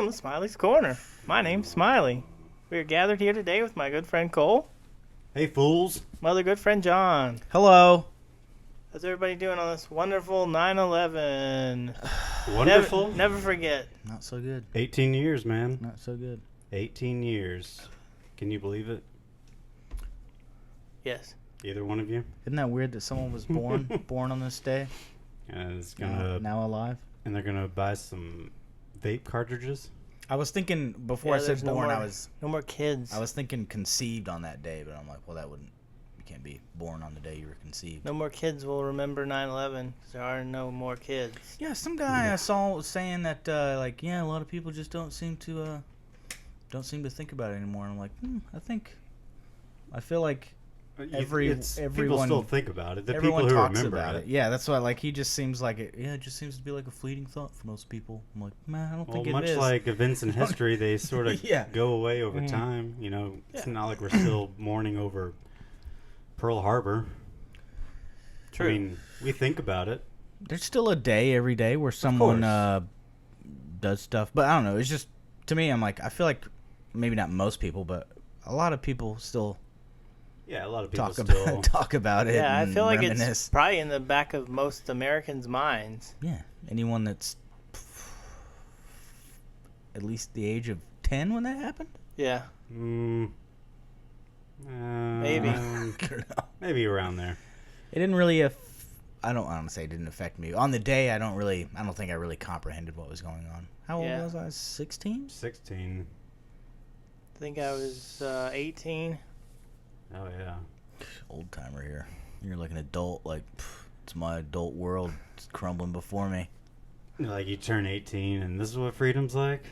welcome to Smiley's Corner. My name's Smiley. We are gathered here today with my good friend Cole, Hey, fools. my other good friend John. Hello. How's everybody doing on this wonderful 9/11? Wonderful. Never forget. Not so good. 18 years, man. Not so good. 18 years. Can you believe it? Yes. Either one of you? Isn't that weird that someone was born on this day? And it's Now, gonna now alive? and they're gonna buy some vape cartridges. I was thinking before I said there's born, no more kids. I was thinking conceived on that day, but I'm like, well, that wouldn't. You can't be born on the day you were conceived. No more kids will remember 9/11. There are no more kids. Yeah, some guy I saw was saying that a lot of people just don't seem to think about it anymore. And I'm like, I feel like People everyone still think about it. The everyone people who talks remember about it. Yeah, that's why. Like, he just seems like it. Yeah, it just seems to be like a fleeting thought for most people. I'm like, man, I don't Well, think it much is. like events in history, they sort of Yeah. go away over Mhm. time. You know, it's Yeah. not like we're still mourning over Pearl Harbor. True. I mean, we think about it. There's still a day every day where someone does stuff, but I don't know. It's just, to me, I'm like, I feel like maybe not most people, but a lot of people still Yeah, a lot of people talk about it. Yeah, I and feel like reminisce. it's probably in the back of most Americans' minds. Yeah, anyone that's at least the age of 10 when that happened. Yeah. Maybe. I don't know. Maybe around there. It didn't really. I don't want to say it didn't affect me. On the day, I don't think I really comprehended what was going on. How old Yeah. was I? 16. 16. I think I was 18. Oh, yeah. Old timer here. You're like an adult. Like, it's my adult world. It's crumbling before me. Like, you turn 18 and this is what freedom's like?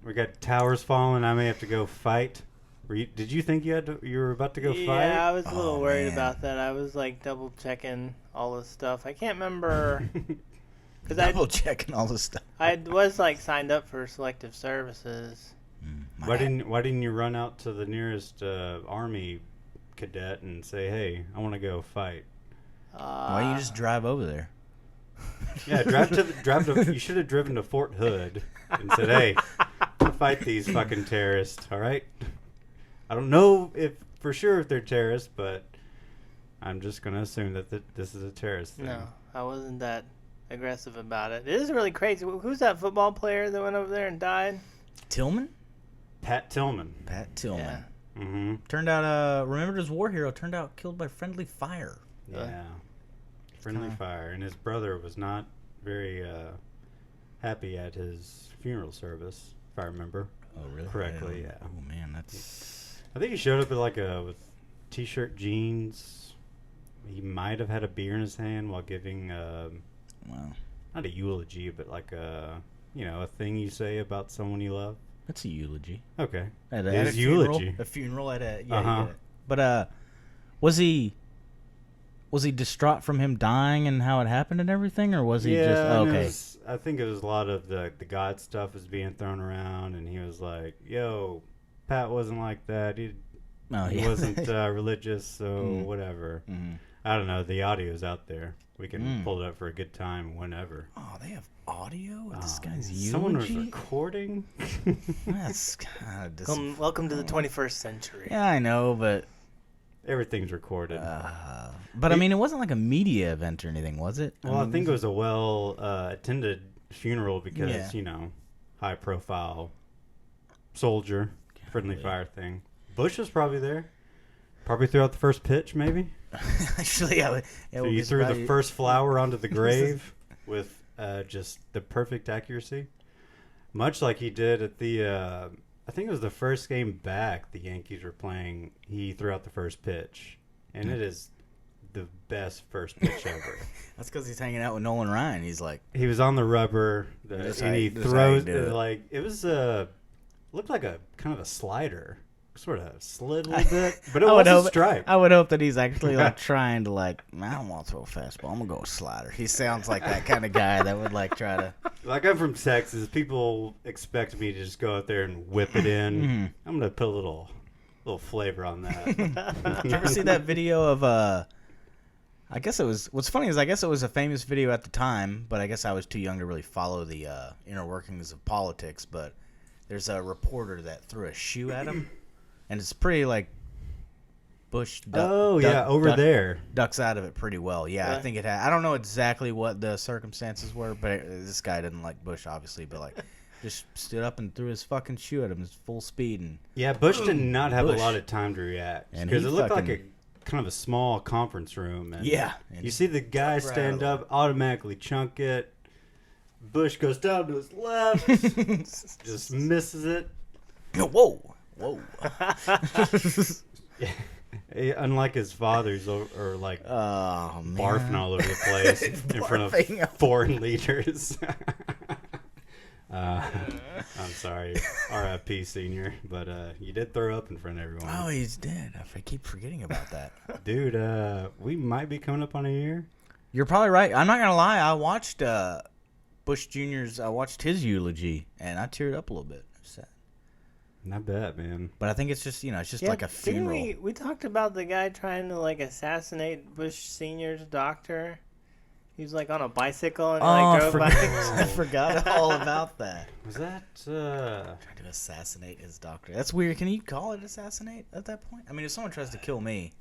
We got towers falling. I may have to go fight. Did you think you were about to go fight? Yeah, I was a little Oh, worried man. about that. I was like double checking all this stuff. I can't remember because Double checking all this stuff. I was like signed up for selective services. Why didn't you run out to the nearest army cadet and say, "Hey, I want to go fight"? Why don't you just drive over there? Yeah, you should have driven to Fort Hood and said, "Hey, fight these fucking terrorists." All right. I don't know if for sure if they're terrorists, but I'm just gonna assume that this is a terrorist thing. No, I wasn't that aggressive about it. It is really crazy. Who's that football player that went over there and died? Tillman? Pat Tillman. Pat Tillman. Yeah. Mm-hmm. Turned out, remembered as war hero, turned out killed by friendly fire. Yeah. Friendly fire, and his brother was not very happy at his funeral service, if I remember Oh, really? correctly. Yeah. Oh, man, that's... I think he showed up with t-shirt, jeans. He might have had a beer in his hand while giving Wow. not a eulogy, but like a thing you say about someone you love. That's a eulogy. Okay. At It a is funeral? eulogy. A funeral at a... Yeah, Uh-huh. you get it. But, was he distraught from him dying and how it happened and everything, or was he just... and okay. I think it was a lot of the God stuff was being thrown around, and he was like, "Yo, Pat wasn't like that. He wasn't religious, so whatever." Mhm. I don't know. The audio's out there. We can pull it up for a good time whenever. Oh, they have audio of this guy's Someone was eulogy? recording. That's kind of Welcome to the 21st century. Yeah, I know, but... Everything's recorded. But, I mean, it wasn't like a media event or anything, was it? Well, I think it was a well attended funeral because, Yeah. high profile soldier, friendly fire thing. Bush was probably there. Probably threw out the first pitch, maybe. Actually, So you threw the first flower onto the grave with just the perfect accuracy. Much like he did at the, I think it was the first game back the Yankees were playing. He threw out the first pitch. And it is the best first pitch ever. That's because he's hanging out with Nolan Ryan. He's like, He was on the rubber, That's and how he you- that's how throws you do it. like it was looked like a kind of a slider, sort of slid a little bit, but it was a strike. I would hope that he's actually like trying to like, I don't want to throw a fastball. I'm gonna go with slider. He sounds like that kind of guy that would like try to. Like, I'm from Texas, people expect me to just go out there and whip it in. Mm-hmm. I'm gonna put a little flavor on that. Did you ever see that video of I guess it was. What's funny is I guess it was a famous video at the time, but I guess I was too young to really follow the inner workings of politics. But there's a reporter that threw a shoe at him, and it's pretty like Bush. There. Ducks out of it pretty well. Yeah, I think it had. I don't know exactly what the circumstances were, but this guy didn't like Bush, obviously. But like, just stood up and threw his fucking shoe at him at full speed, and yeah, Bush did not have a lot of time to react because it looked like a kind of a small conference room. And and you see the guy stand up, automatically chunk it. Bush goes down to his left, just misses it. Whoa. Unlike his father's, or like barfing all over the place in front of foreign leaders. I'm sorry, R.I.P. Senior, but you did throw up in front of everyone. Oh, he's dead. I keep forgetting about that. Dude, we might be coming up on a year. You're probably right. I'm not gonna lie. I watched Bush Jr.'s. I watched his eulogy, and I teared up a little bit. Sad. Not bad, man. But I think it's just it's just like a funeral. We talked about the guy trying to like assassinate Bush Senior's doctor. He was like on a bicycle and drove by. I forgot all about that. Was that trying to assassinate his doctor? That's weird. Can you call it assassinate at that point? I mean, if someone tries to kill me,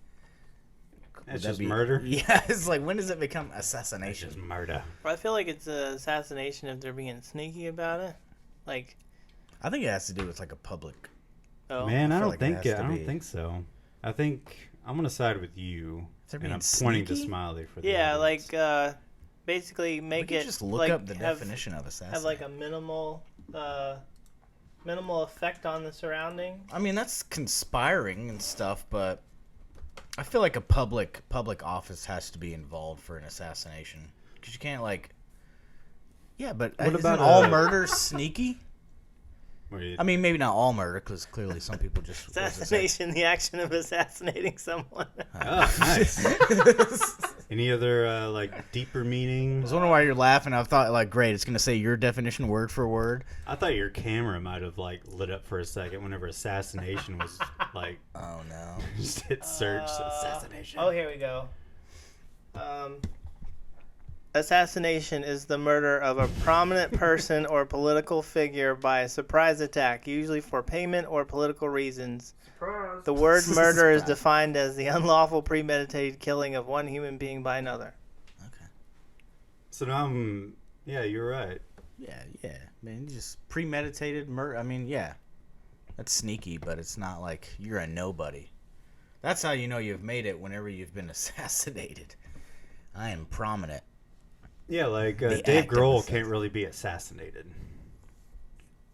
it's just murder. Yeah, it's like, when does it become assassination? It's just murder. I feel like it's an assassination if they're being sneaky about it. Like, I think it has to do with like a public. Oh, man, I don't think so. I think I'm gonna side with you. And I'm pointing to Smiley for that. Yeah, like basically make it. Just look up the definition of assassinate. Have like a minimal effect on the surrounding. I mean, that's conspiring and stuff, but I feel like a public office has to be involved for an assassination, because you can't like. Yeah, but what about all murder sneaky? I mean, maybe not all murder, because clearly some people just... Assassination, the action of assassinating someone. Oh, nice. Any other, like, deeper meaning? I was wondering why you're laughing. I thought, like, great, it's going to say your definition word for word. I thought your camera might have, like, lit up for a second whenever assassination was, like... Oh, no. Just hit search, assassination. Oh, here we go. Assassination is the murder of a prominent person or political figure by a surprise attack, usually for payment or political reasons. Surprise. The word murder is defined as the unlawful premeditated killing of one human being by another. Okay. So now yeah, you're right. Yeah. Man, just premeditated murder. I mean, yeah. That's sneaky, but it's not like you're a nobody. That's how you know you've made it whenever you've been assassinated. I am prominent. Yeah, like Dave Grohl can't really be assassinated.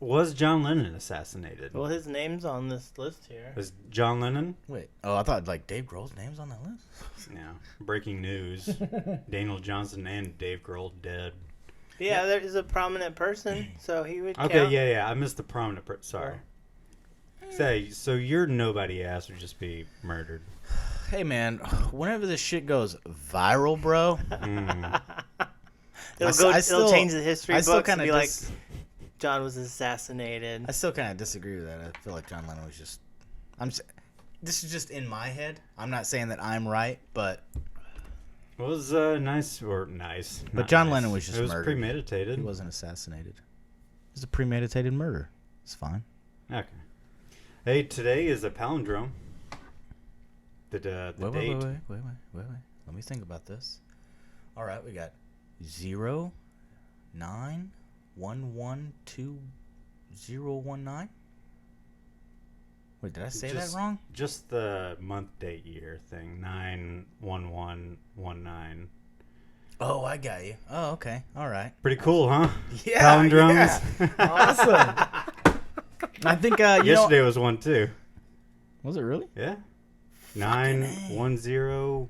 Was John Lennon assassinated? Well, his name's on this list here. Was John Lennon? Wait. Oh, I thought like Dave Grohl's name's on that list. Yeah. Breaking news. Daniel Johnson and Dave Grohl dead. Yeah, there is a prominent person, so he would count. Okay, yeah. I missed the prominent person. Sorry. Say, so your nobody ass would just be murdered. Hey, man, whenever this shit goes viral, bro... It'll change the history books and be like, John was assassinated. I still kind of disagree with that. I feel like John Lennon was just... This is just in my head. I'm not saying that I'm right, but... It was nice. But John Lennon was just murdered. It was premeditated. He wasn't assassinated. It was a premeditated murder. It's fine. Okay. Hey, today is a palindrome. The date. Wait. Let me think about this. All right, we got 0, 9, 1, 1, 2, 0, 1, 9. Wait, did I say that wrong? Just the month, date, year thing. 9, 1, 1, 1, 9. Oh, I got you. Oh, okay. All right. Pretty cool, huh? Yeah. Palindromes. Yeah. Awesome. I think yesterday was one too. Was it really? Yeah. 9, 1, 0,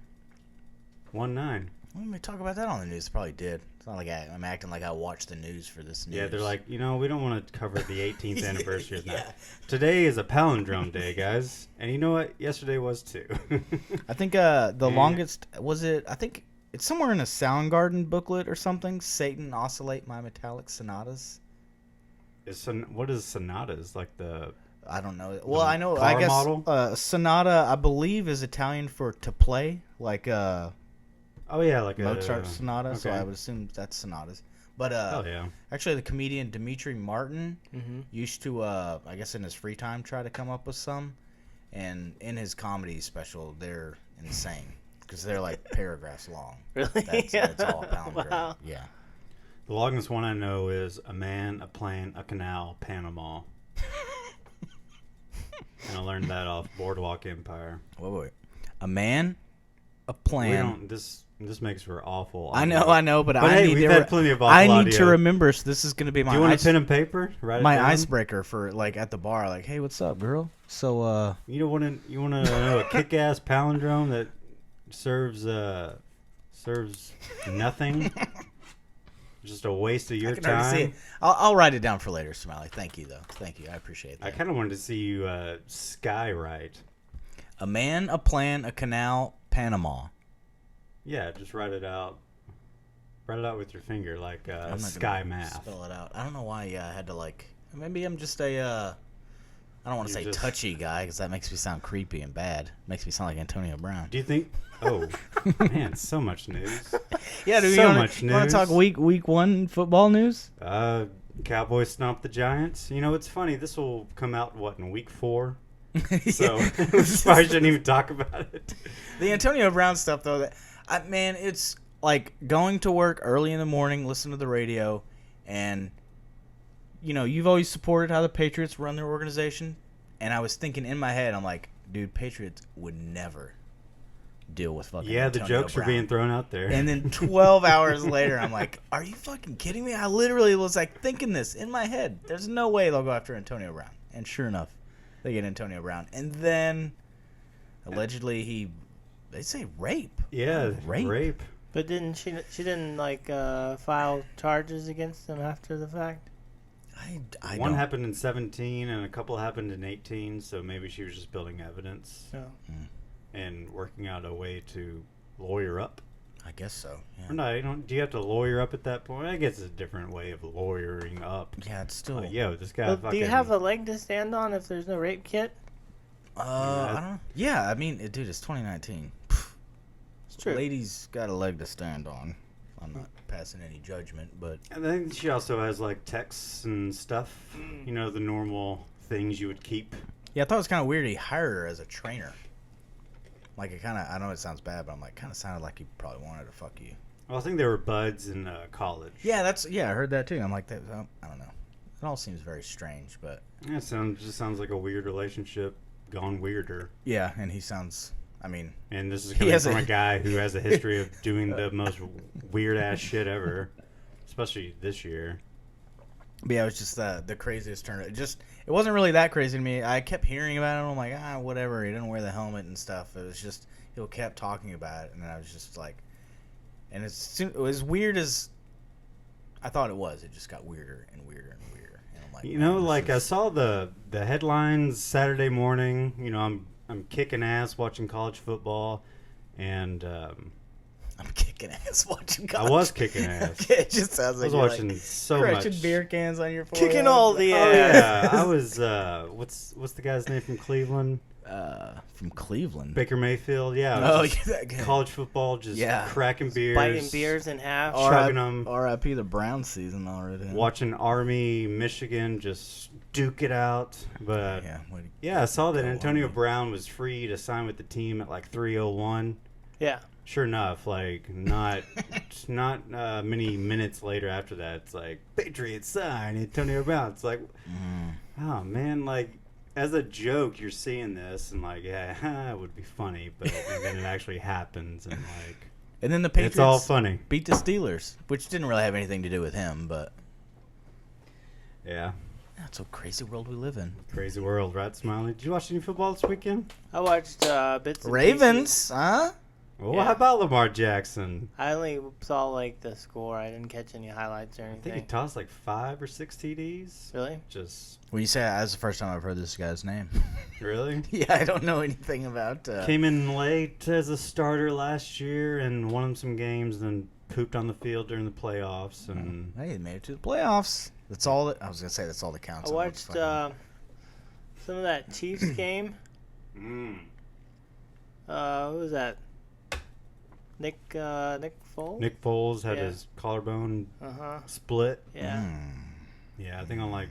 1, 9. Let me talk about that on the news. Probably did. It's not like I'm acting like I watched the news for this news. Yeah, they're like, we don't want to cover the 18th anniversary of that. Today is a palindrome day, guys. And you know what? Yesterday was too. I think the longest was it. I think it's somewhere in a Soundgarden booklet or something. Satan oscillate my metallic sonatas. What is sonatas? Like the... I don't know. Well, I know. I guess sonata, I believe, is Italian for to play. Like Oh yeah, like Mozart a sonata. Okay. So I would assume that's sonatas. But Oh yeah. actually, the comedian Dimitri Martin Mm-hmm. used to, I guess, in his free time, try to come up with some. And in his comedy special, they're insane because they're like paragraphs long. Really? That's all a palindrome. Wow. Yeah. The longest one I know is a man, a plane, a canal, Panama. And I learned that off Boardwalk Empire. Wait. A man, a We plan. don't. This makes for awful. I audio. know, but But I hey, need we've to. had plenty of awful I need to audio. remember. So this is going to be Do you want a pen and paper? Write it my down? icebreaker for like at the bar. Like, hey, what's up, girl? So, You don't want to. You want to know a kick-ass palindrome that serves nothing. Just a waste of your I can already see time. it. I'll write it down for later, Smiley. Thank you, though. Thank you. I appreciate that. I kind of wanted to see you skywrite. A man, a plan, a canal, Panama. Yeah, just write it out. Write it out with your finger, like I'm not sky gonna math. Spell it out. I don't know why I had to like. Maybe I'm just a. I don't want to say You're just- touchy guy because that makes me sound creepy and bad. Makes me sound like Antonio Brown. Do you think? Oh, man, so much news. Yeah, dude. So you much want to news. talk week one football news? Cowboys stomped the Giants. You know, it's funny. This will come out in week 4. So we probably shouldn't even talk about it. The Antonio Brown stuff, though, man, it's like going to work early in the morning, listen to the radio, and you've always supported how the Patriots run their organization, and I was thinking in my head, I'm like, dude, Patriots would never deal with fucking Yeah, the Antonio jokes Brown. are being thrown out there. And then 12 hours later, I'm like, are you fucking kidding me? I literally was like thinking this in my head. There's no way they'll go after Antonio Brown. And sure enough, they get Antonio Brown. And then allegedly they say rape. yeah, rape. But didn't she didn't like file charges against him after the fact? I One don't. happened in 17 and a couple happened in 18, so maybe she was just building evidence No. and working out a way to lawyer up. I guess so. Or no, do you have to lawyer up at that point? I guess it's a different way of lawyering up. Yeah, it's still. Like, yo, this guy Well, fucking... do you have a leg to stand on if there's no rape kit? I don't know. Yeah, I mean, dude, it's 2019. It's true. Ladies got a leg to stand on. I'm not passing any judgment, but And then she also has, like, texts and stuff. You know, the normal things you would keep. yeah, I thought it was kind of weird he hired her as a trainer. Like, it kind of, I know it sounds bad, but I'm like, kind of sounded like he probably wanted to fuck you. Well, I think they were buds in college. Yeah, I heard that too. I'm like, I don't know. It all seems very strange, but Yeah, just sounds like a weird relationship gone weirder. yeah, and he sounds. I mean, And this is He coming has from a- a guy who has a history of doing the most weird ass shit ever, especially this year. but yeah, it was just the craziest turn. It wasn't really that crazy to me. I kept hearing about it. And I'm like, whatever. He didn't wear the helmet and stuff. It was just he kept talking about it, and I was just like, and it was weird as I thought it was. It just got weirder and weirder and weirder. And I'm like, You know, man, this like I is- saw the headlines Saturday morning. You know, I'm kicking ass watching college football, and I'm kicking ass watching college. I was kicking ass. It just sounds I like was you're watching like so crushing much. beer cans on your forehead. Kicking all the Oh ass. yeah, I was. What's the guy's name from Cleveland? From Cleveland. Baker Mayfield. Yeah. I was Oh, just yeah, that guy. college football, just Yeah. cracking beers, Biting beers in half. chugging 'em. R.I.P. the Brown season already. watching Army, Michigan just duke it out. But Yeah. I saw that Go Antonio Army. Brown was free to sign with the team at like 3:01. Yeah. Sure enough, like not many minutes later after that, it's like Patriots sign Antonio Brown. It's like, oh man, like as a joke, you're seeing this and like, yeah, it would be funny, but and then it actually happens and like And then the Patriots it's all funny. beat the Steelers, which didn't really have anything to do with him, but Yeah, that's a crazy world we live in. crazy world, right, Smiley? Did you watch any football this weekend? I watched bits and pieces. Ravens, huh? Well, Yeah. how about Lamar Jackson? I only saw like the score. I didn't catch any highlights or I think he anything. tossed like 5 or 6 TDs. Really? Just When you say that's the first time I've heard this guy's name. really. Yeah, I don't know anything about. Came in late as a starter last year and won some games, then pooped on the field during the playoffs. And Hey, he made it to the playoffs. That's all that I was gonna say. That's all that counts. I watched some of that Chiefs game. Mm. Who was that? Nick Foles. Nick Foles had Yeah. his collarbone Uh-huh. split. Yeah. Yeah, I think on like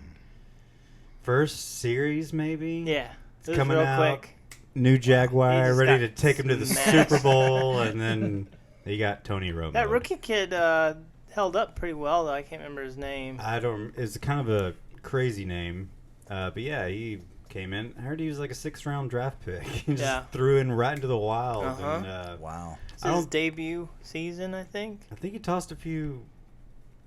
first series maybe. Yeah. It was coming real out. quick. New He Jaguar, just ready to got take him to the smashed. Super Bowl, and then they got Tony Romo. That rookie kid held up pretty well, though. I can't remember his name. I don't. It's kind of a crazy name, but yeah, he came in. I heard he was like a 6th-round draft pick. He just Yeah. threw in right into the wild. Uh-huh. And, Wow. It's I his don't- debut season, I think. I think he tossed a few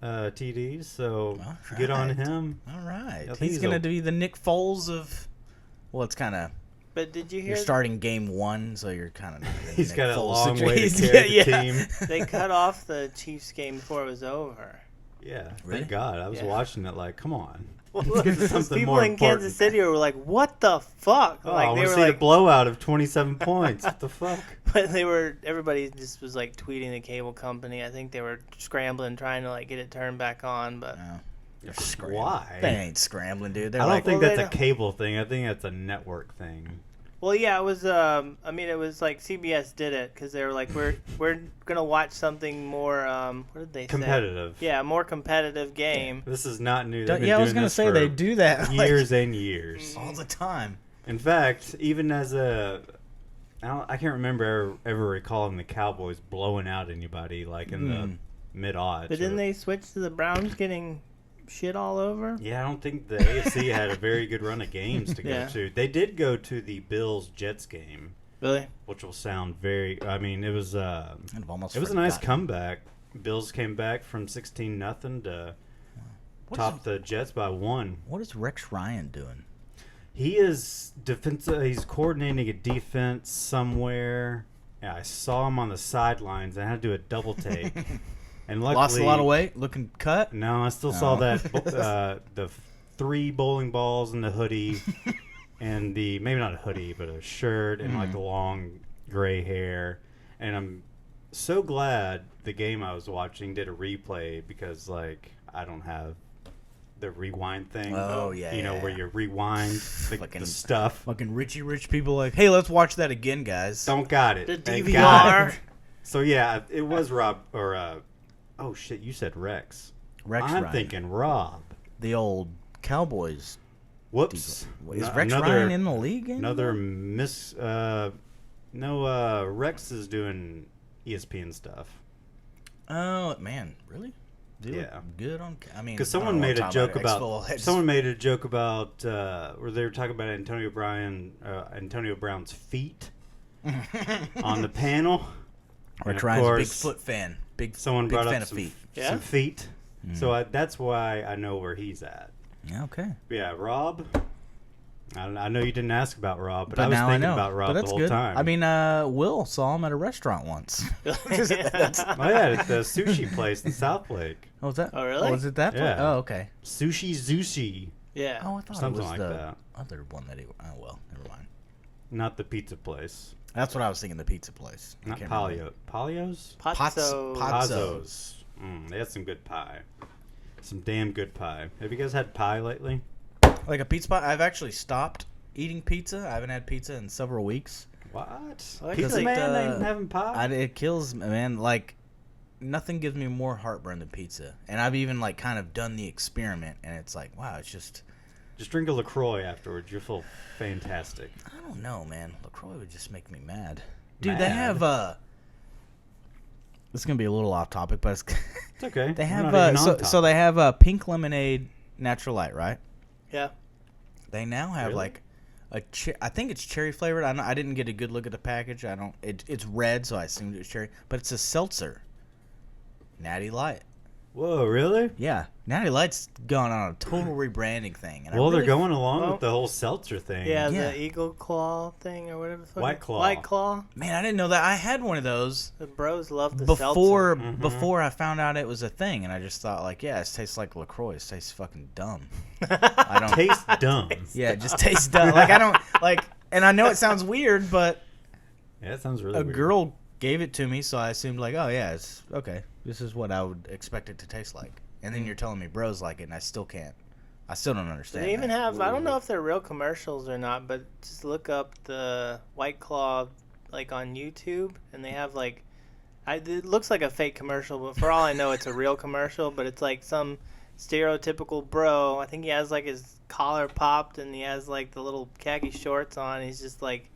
TDs, so All good on right. him. All right. think He's he's going a- to be the Nick Foles of. Well, it's kind of. But did you hear You're starting game 1, so you're kind of. He's got a long way to carry the team. they cut off the Chiefs game before it was over? Yeah, Really? thank God. I was Yeah. watching it like, come on. Well, get to something people more in important. Kansas City were like, "What the fuck?" Oh, I Like want they to were see like, a blowout of 27 points. What the fuck? but they were. Everybody just was like tweeting the cable company. I think they were scrambling, trying to like get it turned back on. But No. They're scrambling. Why? They ain't scrambling, dude. They're I don't like, think well, that's they a cable thing. I think that's a network thing. well, yeah, it was. I mean, it was like CBS did it because they were like, "We're gonna watch something more." What did they say? Competitive. Yeah, more competitive game. This is not new. They've been yeah, I was doing gonna this say for they do that like, years and years. all the time. In fact, even as I can't remember ever recalling the Cowboys blowing out anybody like in the mid-odds. But didn't they switch to the Browns getting shit all over? Yeah, I don't think the AFC had a very good run of games to go Yeah. to. They did go to the Bills-Jets game, Really? which will sound very. I mean, it was. I've almost It was a nice forgotten. comeback. Bills came back from 16-0 to What top the Jets by 1. What is Rex Ryan doing? He is defensive. He's coordinating a defense somewhere. Yeah, I saw him on the sidelines. I had to do a double take, and luckily Lost a lot of weight, looking cut. No, I still saw Oh. that the 3 bowling balls and the hoodie, and the maybe not a hoodie, but a shirt and like the long gray hair. And I'm so glad the game I was watching did a replay because like I don't have the rewind thing. Oh, yeah, you know yeah, where yeah. you rewind Fucking- the stuff. Fucking rich people like, hey, let's watch that again, guys. Don't got it. The Ain't got DVR. it. So yeah, it was Rob or oh shit, you said Rex. Rex I'm Ryan, thinking Rob. the old Cowboys. Whoops. Is No- Rex another- Ryan in the league? Another miss. No, Rex is doing ESPN stuff. Oh man, really? They look Yeah. good on. I mean, Because I don't someone know made what a I'm joke talking about. Expo. I just- Someone made a joke about where they were talking about Antonio Brown's feet on the panel. And Rex of Ryan's a big course, foot fan. Someone big brought fan up of some, feet. Yeah? some feet. So that's why I know where he's at. Yeah, okay. Yeah, Rob. I know you didn't ask about Rob, but, But I was now thinking I know. about Rob but the that's whole good. time. I mean, Will saw him at a restaurant once. Oh yeah, at the sushi place in South Lake. Oh, was that? Oh, really? Oh, was it that? Yeah. Place? Oh, okay. Sushi Zushi. Yeah. Oh, I thought Something it was like the that. other one that he. Oh well, never mind. Not the pizza place. That's what I was thinking. The pizza place. I Not can't remember. Palio's? Pazzo. Pazzo's. They had some good pie. Some damn good pie. Have you guys had pie lately? Like a pizza spot. I've actually stopped eating pizza. I haven't had pizza in several weeks. What? Well, Pizza actually, man ain't having pie? It kills me, man. Like nothing gives me more heartburn than pizza. And I've even like kind of done the experiment, and it's like, wow, it's just. Just drink a LaCroix afterwards. You'll feel fantastic. I don't know, man. LaCroix would just make me mad. Dude, Mad? they have This is gonna be a little off topic, but It's okay. they We're have not even on so top. they have pink lemonade, natural light, right? Yeah. They now have Really? like I think it's cherry flavored. I didn't get a good look at the package. It's red, so I assumed it was cherry. But it's a seltzer, Natty Light. Whoa, really? Yeah, Natty Light's gone on a total rebranding thing. And I Well, they're really going along well- with the whole seltzer thing. Yeah, Yeah. the Eagle Claw thing or whatever the fuck. White Claw. White Claw. Man, I didn't know that. I had one of those The bros love the before seltzer. before I found out it was a thing, and I just thought like, yeah, it tastes like LaCroix. It tastes fucking dumb. I don't. Tastes dumb. Yeah, it just tastes dumb. Like I don't like, and I know it sounds weird, but Yeah, that sounds really a weird. girl gave it to me, so I assumed like, oh yeah, it's okay. This is what I would expect it to taste like. And then you're telling me bros like it, and I still can't. I still don't understand. They even that. have, I don't know if they're real commercials or not, but just look up the White Claw like on YouTube, and they have like It looks like a fake commercial, but for all I know, it's a real commercial. But it's like some stereotypical bro. I think he has like his collar popped and he has like the little khaki shorts on. He's just like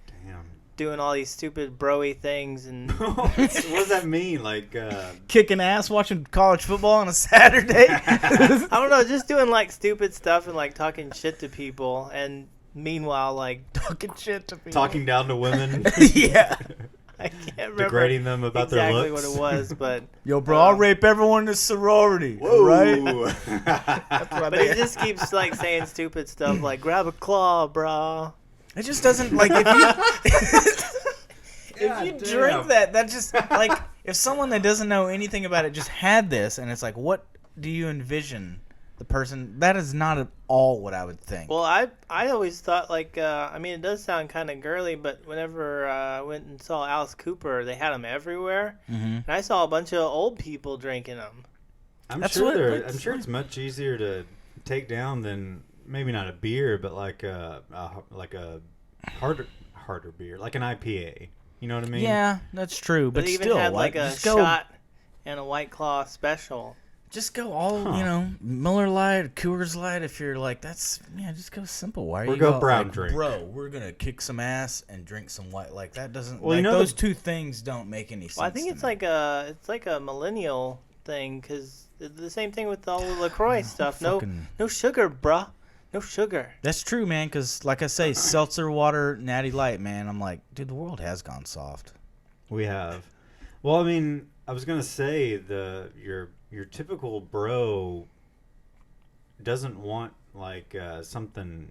doing all these stupid bro-y things. And what does that mean? Like kicking ass, watching college football on a Saturday. I don't know, just doing like stupid stuff and like talking shit to people. And meanwhile, like talking shit to people, talking down to women. Yeah. I can't remember degrading them about exactly their looks. what it was, but yo, bro, I'll rape everyone in the sorority. Whoa. Right? But he just keeps like saying stupid stuff like "grab a claw, bro." It just doesn't like if you drink that just like if someone that doesn't know anything about it just had this and it's like, what do you envision the person? That is not at all what I would think. Well, I always thought like I mean, it does sound kind of girly, but whenever I went and saw Alice Cooper, they had them everywhere, and I saw a bunch of old people drinking them. I'm sure it's much easier to take down than maybe not a beer, but like a harder beer, like an IPA. You know what I mean? Yeah, that's true. But they even still, had like a just shot and a White Claw special. Just go all, Miller Lite, Coors Light. If you're like, just go simple. Why are you go brown drink? Bro, we're gonna kick some ass and drink some white. Like that doesn't. Well, those two things don't make any sense. Well, I think it's like a millennial thing because the same thing with all the LaCroix stuff. No sugar, bruh. No sugar. That's true, man. Because like I say, seltzer water, Natty Light, man. I'm like, dude, the world has gone soft. We have. Well, I mean, I was gonna say your typical bro doesn't want like something.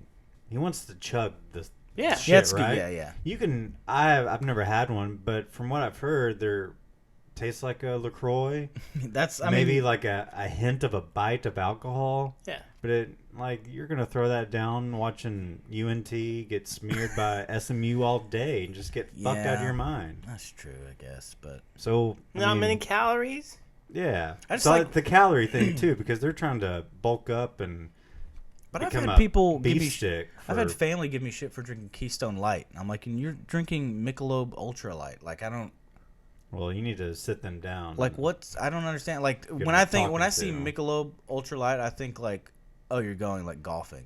He wants to chug the shit, right? Yeah. You can. I've never had one, but from what I've heard, they're tastes like a LaCroix. Maybe like a hint of a bite of alcohol. Yeah. But you're gonna throw that down watching UNT get smeared by SMU all day and just get fucked out of your mind. That's true, I guess. But so not many calories. Yeah, I just so the calorie thing too, because they're trying to bulk up and. But I've had people give me shit. I've had family give me shit for drinking Keystone Light. I'm like, and you're drinking Michelob Ultra Light. Like I don't. Well, you need to sit them down. Like I don't understand. Like when I see Michelob Ultra Light, I think like, oh, you're going like golfing.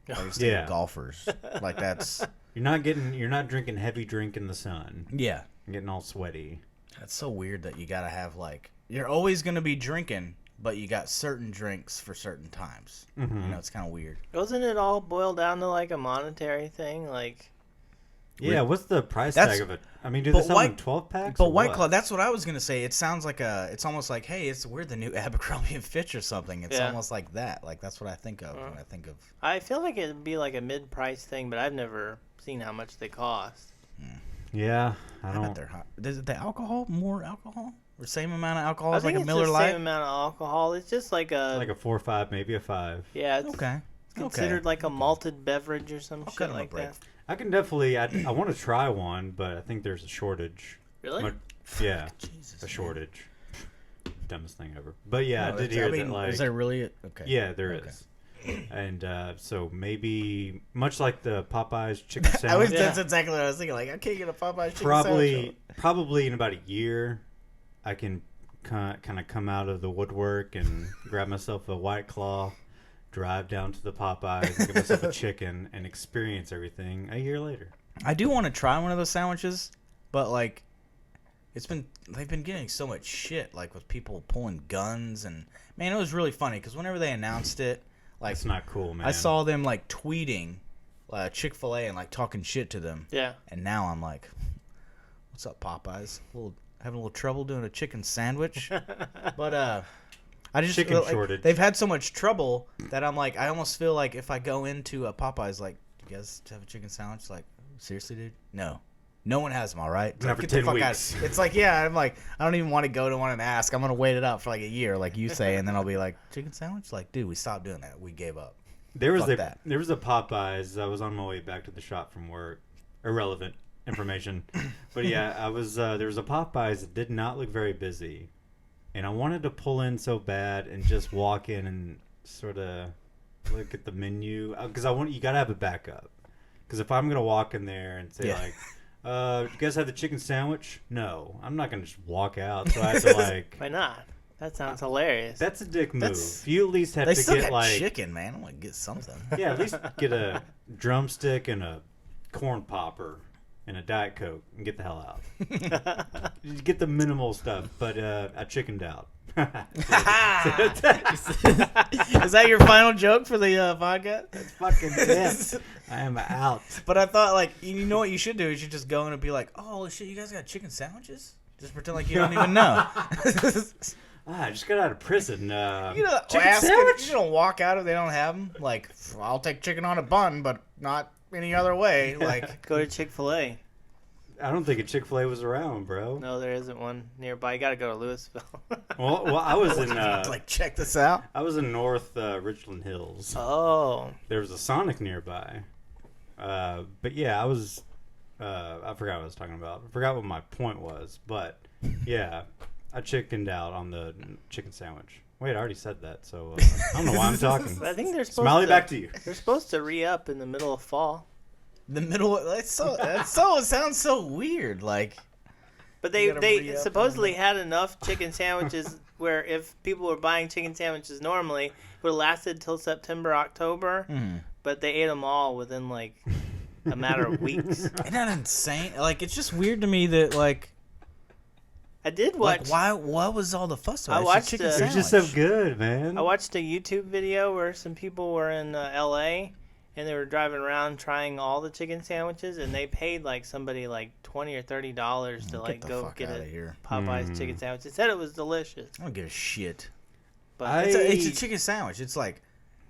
Like golfers. Like that's. You're not drinking heavy drink in the sun. Yeah. You're getting all sweaty. That's so weird that you gotta have like you're always gonna be drinking, but you got certain drinks for certain times. Mm-hmm. It's kind of weird. Doesn't it all boil down to like a monetary thing? Like. Yeah, what's the price tag of it? I mean, do they sell in 12 packs? But White Claw, that's what I was gonna say. It sounds like it's almost like, hey, we're the new Abercrombie and Fitch or something. It's almost like that. Like that's what I think of when I think of. I feel like it'd be like a mid-price thing, but I've never seen how much they cost. Yeah, I bet they're hot. Is the alcohol more alcohol or same amount of alcohol as like a Miller Lite? Same amount of alcohol. It's just like a 4 or 5, maybe a 5. Yeah. It's okay. Considered like a malted beverage or some shit like that. I can definitely. I want to try one, but I think there's a shortage. Really? Yeah, Jesus, a shortage. Dumbest thing ever. But yeah, I did hear that. Like, is there really? Okay. Yeah, there is. And so maybe much like the Popeyes chicken sandwich. That's exactly what I was thinking. Like I can't get a Popeyes chicken sandwich. Probably in about a year, I can kind of come out of the woodwork and grab myself a White Claw. Drive down to the Popeyes and get myself a chicken and experience everything a year later. I do want to try one of those sandwiches, but like, they've been getting so much shit, like with people pulling guns and man, it was really funny because whenever they announced it, like it's not cool, man. I saw them like tweeting Chick-fil-A and like talking shit to them. Yeah. And now I'm like, what's up, Popeyes? Having a little trouble doing a chicken sandwich, but I just chicken feel like shortage. They've had so much trouble that I'm like, I almost feel like if I go into a Popeyes, like, you guys have a chicken sandwich? Like, seriously, dude? No one has them. All right, not for 10 weeks. It's like, yeah, I'm like, I don't even want to go to one and ask. I'm gonna wait it out for like a year, like you say, and then I'll be like, chicken sandwich? Like, dude, we stopped doing that. We gave up. There was a Popeyes. I was on my way back to the shop from work. Irrelevant information, but yeah, I was. There was a Popeyes that did not look very busy. And I wanted to pull in so bad and just walk in and sort of look at the menu because you gotta have a backup. Because if I'm gonna walk in there and say like, You guys have the chicken sandwich? No, I'm not gonna just walk out. So I have to like. Why not? That sounds hilarious. That's a dick move. You at least have They to still get got like chicken, man. I want to get something. yeah, at least get a drumstick and a corn popper and a Diet Coke and get the hell out. You get the minimal stuff, but I chickened out. Is that your final joke for the podcast? That's fucking it. I am out. But I thought, like, you know what you should do? You should just go in and be like, oh, holy shit, you guys got chicken sandwiches? Just pretend like you don't even know. I just got out of prison. You know, Chicken sandwich? You don't walk out if they don't have them. Like, I'll take chicken on a bun, but not any other way. Like, Go to Chick-fil-A. I don't think a Chick-fil-A was around, bro. No, there isn't one nearby. You got to go to Louisville. Well, I was in like, check this out. I was in North Richland Hills. Oh. There was a Sonic nearby. But yeah, I was. I forgot what I was talking about. I forgot what my point was. But yeah, I chickened out on the chicken sandwich. Wait, I already said that, so I don't know why I'm talking. I think they're supposed Smiley, to. back to you. They're supposed to re-up in the middle of fall. The middle, it sounds so weird. Like, But You gotta they re-up supposedly had enough chicken sandwiches where if people were buying chicken sandwiches normally, it would have lasted till September, October. But they ate them all within like a matter of weeks. isn't that insane? Like, it's just weird to me that, like, I did watch. what was all the fuss about? I It's a watched chicken it. They're sandwich. just so good, man. I watched a YouTube video where some people were in L.A. and they were driving around trying all the chicken sandwiches, and they paid like somebody like $20 or $30 to like the go fuck get outta a here. Popeyes chicken sandwich. They said it was delicious, I don't give a shit. but It's a chicken sandwich. It's like,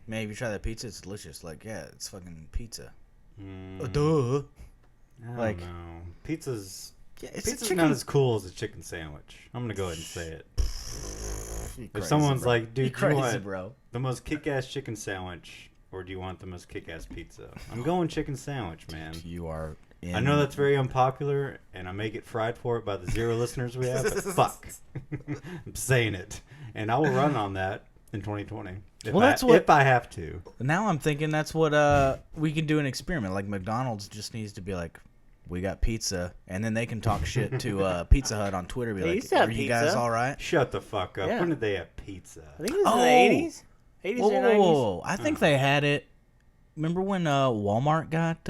man, if you try that pizza, it's delicious. Like, yeah, it's fucking pizza. Duh. I like- don't know. Pizza's Yeah, it's a Pizza's chicken. not as cool as a chicken sandwich. I'm gonna go ahead and say it. You If crazy, someone's bro. like, dude, you do you crazy, want bro. the most kick-ass chicken sandwich, or do you want the most kick-ass pizza? I'm going chicken sandwich, man. You are. In... I know that's very unpopular, and I may get fried for it by the 0 listeners we have, but fuck. I'm saying it. And I will run on that in 2020. If I have to. Now I'm thinking that's what we can do an experiment. Like, McDonald's just needs to be like, we got pizza, and then they can talk shit to Pizza Hut on Twitter. Be They like, used to have are you guys pizza. all right? Shut the fuck up. Yeah. When did they have pizza? I think it was Oh. in the 80s. 80s or 90s. Whoa. I think they had it. Remember when Walmart got...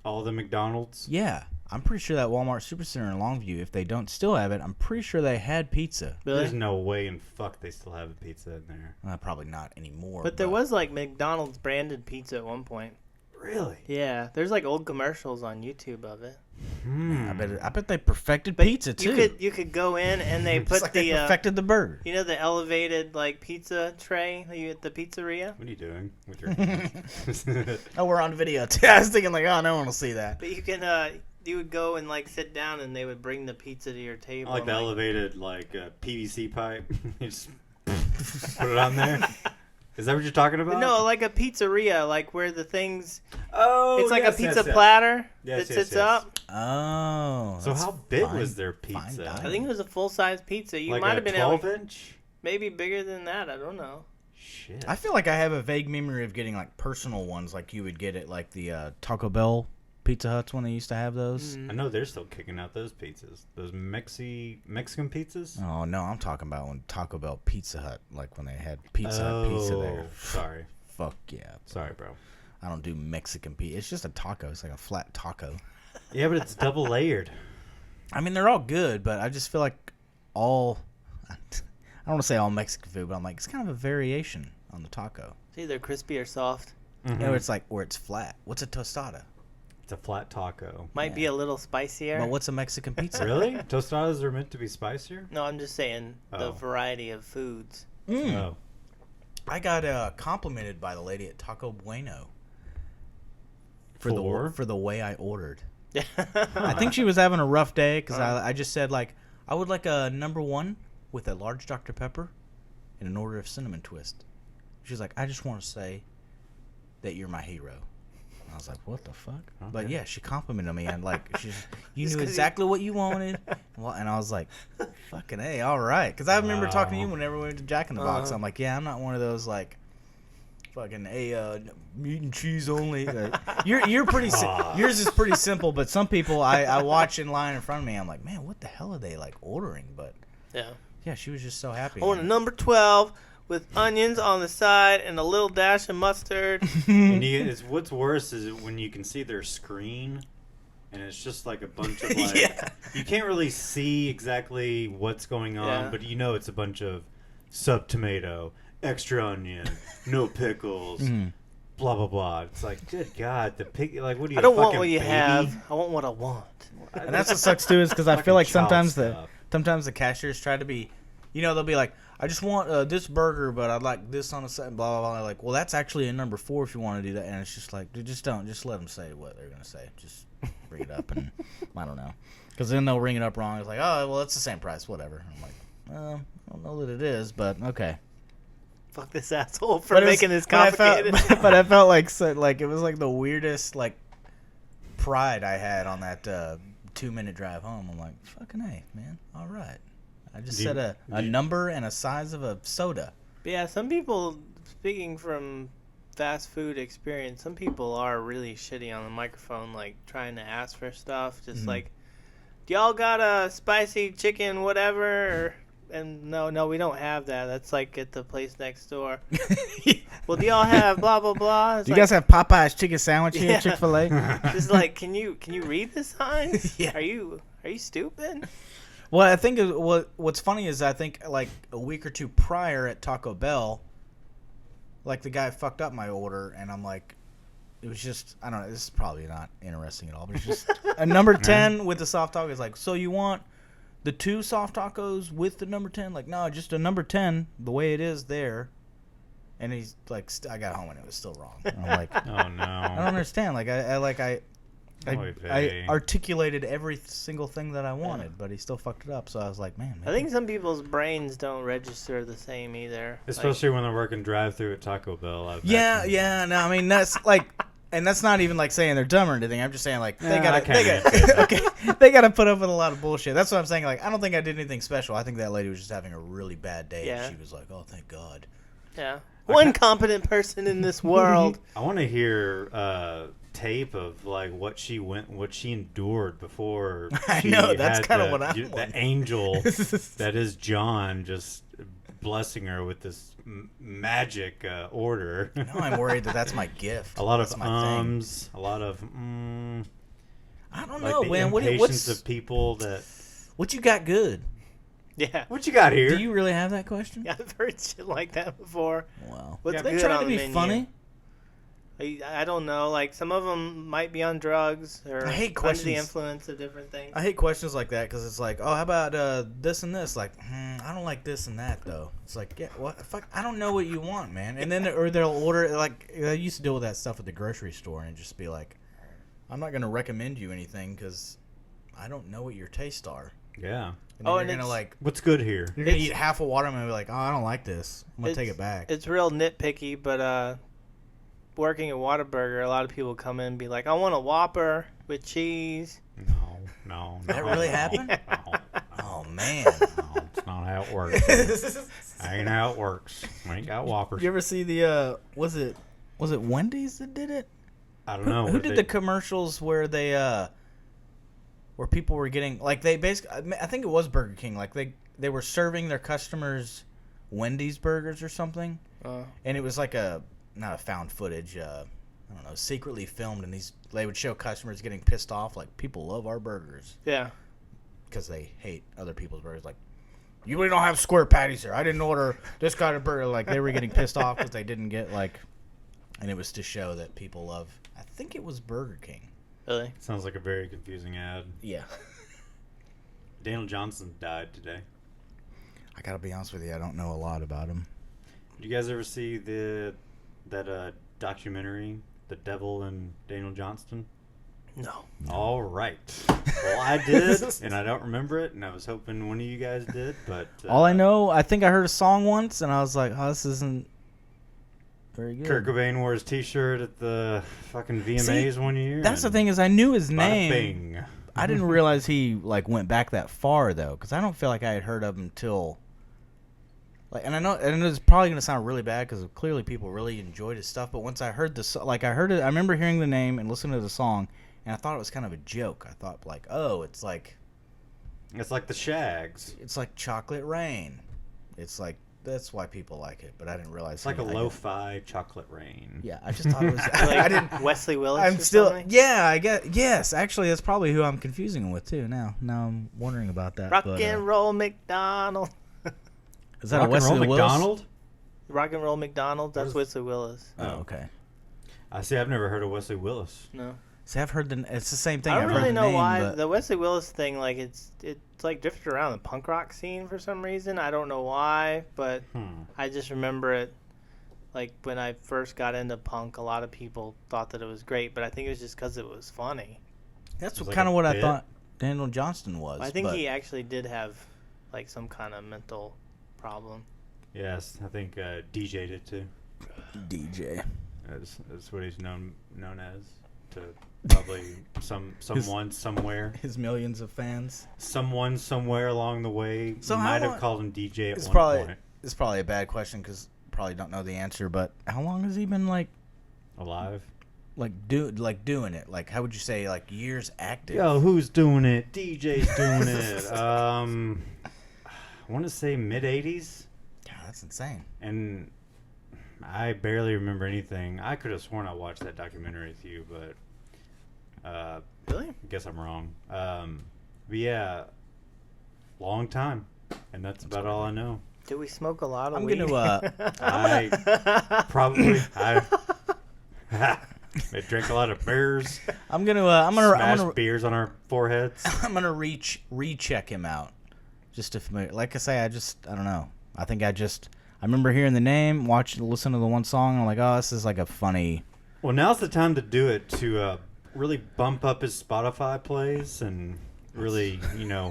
All the McDonald's? Yeah. I'm pretty sure that Walmart Supercenter in Longview, if they don't still have it, I'm pretty sure they had pizza. Really? There's no way in fuck they still have a pizza in there. Probably not anymore. But there was like McDonald's branded pizza at one point. Really? Yeah, there's like old commercials on YouTube of it. I bet they perfected pizza too. You could go in and they put It's like the they perfected the burger. you know the elevated like pizza tray that you at the pizzeria. What are you doing with your hands? Oh, we're on video too. I was thinking like, oh, no one will see that. But you can you would go and like sit down and they would bring the pizza to your table. I like and, the elevated like PVC pipe. You just put it on there. Is that what you're talking about? No, like a pizzeria, like where the things. Oh, It's like yes, a pizza yes, yes. platter Yes, that yes, sits yes. up. Oh. So that's how big fine- was their fine pizza? dining. I think it was a full size pizza. You Like might a have been 12-inch? maybe bigger than that. I don't know. Shit. I feel like I have a vague memory of getting like personal ones, like you would get at like the Taco Bell Pizza Huts when they used to have those. I know they're still kicking out those pizzas. Those Mexican pizzas? Oh no, I'm talking about when Taco Bell Pizza Hut, like when they had Pizza Hut pizza there. Sorry. Fuck yeah. Sorry, bro. I don't do Mexican pizza. It's just a taco. It's like a flat taco. Yeah, but it's double layered. I mean, they're all good, but I just feel like all. I don't want to say all Mexican food, but I'm like, it's kind of a variation on the taco. It's either crispy or soft. You know, it's like, or it's flat. What's a tostada? It's a flat taco. Might be a little spicier. But what's a Mexican pizza? Really? Tostadas are meant to be spicier? No, I'm just saying the Oh. variety of foods. Oh. I got complimented by the lady at Taco Bueno for the way I ordered. I think she was having a rough day because I just said like I would like a #1 with a large Dr. Pepper and an order of cinnamon twist. She's like, I just want to say that you're my hero. I was like, what the fuck? Okay. But yeah, she complimented me and like you Just knew 'cause exactly what you wanted. Well, and I was like, fucking A, all right. Because I remember talking to you whenever we went to Jack in the Box. Uh-huh. I'm like, yeah, I'm not one of those like fucking meat and cheese only. You're pretty. Yours is pretty simple, but some people I watch in line in front of me. I'm like, man, what the hell are they like ordering? But yeah, she was just so happy. I want a number 12 with onions on the side and a little dash of mustard. And what's worse is when you can see their screen, and it's just like a bunch of like you can't really see exactly what's going on, but you know it's a bunch of sub tomato, extra onion, no pickles, blah blah blah. It's like, good God, the pig. Like, what do you? I don't want what you have. I want what I want. And that's what sucks too, is because I feel like sometimes the cashiers try to be, they'll be like, I just want this burger, but I'd like this on the side, blah, blah, blah. Like, well, that's actually a number 4 if you want to do that. And it's just like, dude, just let them say what they're going to say. Just bring it up, and I don't know. Because then they'll ring it up wrong. It's like, oh, well, it's the same price, whatever. I'm like, I don't know that it is, but okay. Fuck this asshole for making this complicated. But I felt like it was like the weirdest, like, pride I had on that 2-minute drive home. I'm like, fucking A, man. All right. I just said a number and a size of a soda. Yeah, some people, speaking from fast food experience, some people are really shitty on the microphone, like trying to ask for stuff. Just like, do y'all got a spicy chicken, whatever? And no, we don't have that. That's like at the place next door. Well, do y'all have blah blah blah? Do you guys have Popeye's chicken sandwich here at Chick-fil-A? Just like, can you read the signs? Yeah. Are you stupid? Well, I think what's funny is I think like a week or two prior at Taco Bell, like the guy fucked up my order, and I'm like, it was just, I don't know, this is probably not interesting at all, but it's just a number 10 with the soft taco. Is like, so you want the 2 soft tacos with the number 10? Like, no, just a number 10 the way it is there. And he's like, I got home and it was still wrong. And I'm like, oh no, I don't understand. Like I articulated every single thing that I wanted, but he still fucked it up. So I was like, man. I think some people's brains don't register the same either. Especially when they're working drive-through at Taco Bell. Yeah. No, I mean, that's like, and that's not even like saying they're dumb or anything. I'm just saying like they gotta put up with a lot of bullshit. That's what I'm saying. Like, I don't think I did anything special. I think that lady was just having a really bad day. Yeah. And she was like, oh, thank God. Yeah. One competent person in this world. I want to hear tape of like what she endured before. I know, that's kind of what I want. The angel that is John just blessing her with this magic order. Now I'm worried that's my gift. A lot of ums, a lot of I don't like know, the man. Impatience of people that. What you got good? Yeah. What you got here? Do you really have that question? Yeah, I've heard shit like that before. Wow. What's they good trying on to be the menu? funny? I don't know. Like, some of them might be on drugs or I hate under questions. the influence of different things. I hate questions like that because it's like, oh, how about this and this? Like, I don't like this and that though. It's like, yeah, what? Fuck, I don't know what you want, man. And then or they'll order like I used to deal with that stuff at the grocery store and just be like, I'm not gonna recommend you anything because I don't know what your tastes are. Yeah. And then you're gonna like, what's good here? You're gonna eat half a watermelon and be like, oh, I don't like this. I'm gonna take it back. It's real nitpicky, but working at Whataburger, a lot of people come in and be like, I want a Whopper with cheese. No. That really happened? No. Oh man. No, it's not how it works. That ain't how it works. We ain't got Whoppers. You ever see the was it Wendy's that did it? I don't know. Who did the commercials where they where people were getting like they basically I think it was Burger King, like they were serving their customers Wendy's burgers or something. And it was like not a found footage, I don't know, secretly filmed, and they would show customers getting pissed off like, people love our burgers. Yeah. Because they hate other people's burgers. Like, you really don't have square patties here. I didn't order this kind of burger. Like, they were getting pissed off because they didn't get, like... And it was to show that people love... I think it was Burger King. Really? Sounds like a very confusing ad. Yeah. Daniel Johnson died today. I gotta be honest with you, I don't know a lot about him. Did you guys ever see that documentary, The Devil and Daniel Johnston? No. All right. Well, I did, and I don't remember it, and I was hoping one of you guys did, but... all I know, I think I heard a song once, and I was like, oh, this isn't very good. Kurt Cobain wore his T-shirt at the fucking VMAs one year. That's the thing is I knew his name. Bing. I didn't realize he like went back that far, though, because I don't feel like I had heard of him till Like, and I know, and it's probably gonna sound really bad because clearly people really enjoyed his stuff. But once I heard this, like I heard it, I remember hearing the name and listening to the song, and I thought it was kind of a joke. I thought like, oh, it's like the Shags. It's like Chocolate Rain. It's like that's why people like it. But I didn't realize it's like a lo-fi Chocolate Rain. Yeah, I just thought it was. Like I didn't. Wesley Willis. I'm or still. something? Yeah, I get. Yes, actually, that's probably who I'm confusing him with too. Now I'm wondering about that. Rock but, and Roll McDonald. Is that Rock a Wesley and Roll Willis? McDonald? Rock and Roll McDonald. That's Wesley Willis. Oh, okay. I see. I've never heard of Wesley Willis. No. See, I've heard it's the same thing. I don't I've heard really the know name, why but the Wesley Willis thing. Like it's like drifted around the punk rock scene for some reason. I don't know why, but I just remember it. Like when I first got into punk, a lot of people thought that it was great, but I think it was just because it was funny. that's like kind of a what I bit. thought Daniel Johnston was. I think but he actually did have like some kind of mental problem. Yes, I think DJ did too. DJ. That's what he's known as. To probably someone somewhere. His millions of fans. Someone somewhere along the way So might how have called him DJ at It's one probably point. it's probably a bad question because probably don't know the answer. But how long has he been like Alive. doing it? Like how would you say like years active? Yo, who's doing it? DJ's doing it. I want to say mid '80s, God, that's insane. and I barely remember anything. I could have sworn I watched that documentary with you, but Really? I guess I'm wrong. But yeah, long time, and that's about all I know. Did we smoke a lot of I'm weed? gonna I probably I drank a lot of beers, I'm gonna smashed beers on our foreheads. I'm gonna recheck him out. Just to familiar, like I say, I don't know. I think I remember hearing the name, listen to the one song, and I'm like, oh, this is like a funny. Well, now's the time to do it to really bump up his Spotify plays and really,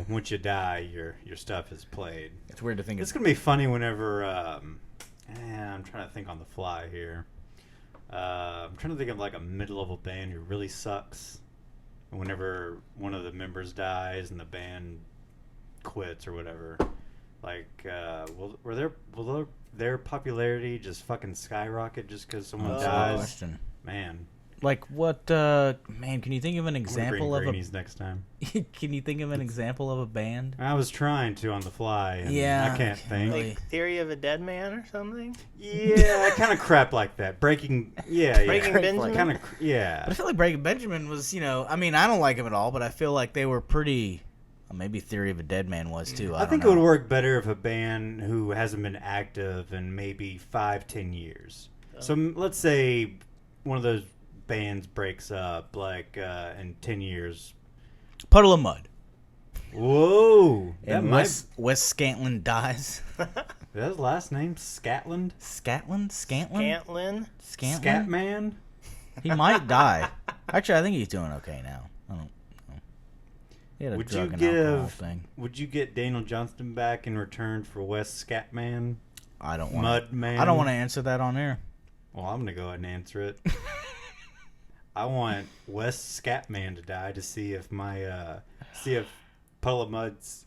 once you die, your stuff is played. It's weird to think It's gonna be funny whenever. I'm trying to think on the fly here. I'm trying to think of like a mid-level band who really sucks. And whenever one of the members dies and the band quits or whatever, like, will their popularity just fucking skyrocket just because someone dies? question. Man, Like what? Man, can you think of an I'm gonna example bring of greenies next time. Can you think of an example of a band? I was trying to on the fly. And Yeah, I can't think. really. Like Theory of a Dead Man or something? Yeah, kind of crap like that. Breaking Benjamin? Kind of, But I yeah. feel like Breaking Benjamin was, I mean, I don't like him at all, but I feel like they were pretty. Maybe Theory of a Dead Man was too. I think it would work better if a band who hasn't been active in maybe 5-10 years. So let's say one of those bands breaks up, like in 10 years. Puddle of Mud. Whoa, that And might. Wes Scantlin dies. That's his last name, Scatland. Scantlin? Scantlin? Scantlin? Scatman. He might die. Actually, I think he's doing okay now. I don't know. He had a Would drug you and alcohol give? thing. Would you get Daniel Johnston back in return for Wes Scatman? I don't want. Mud Man. I don't want to answer that on air. Well, I'm gonna go ahead and answer it. I want Wes Scatman to die to see if Puddle of Mud's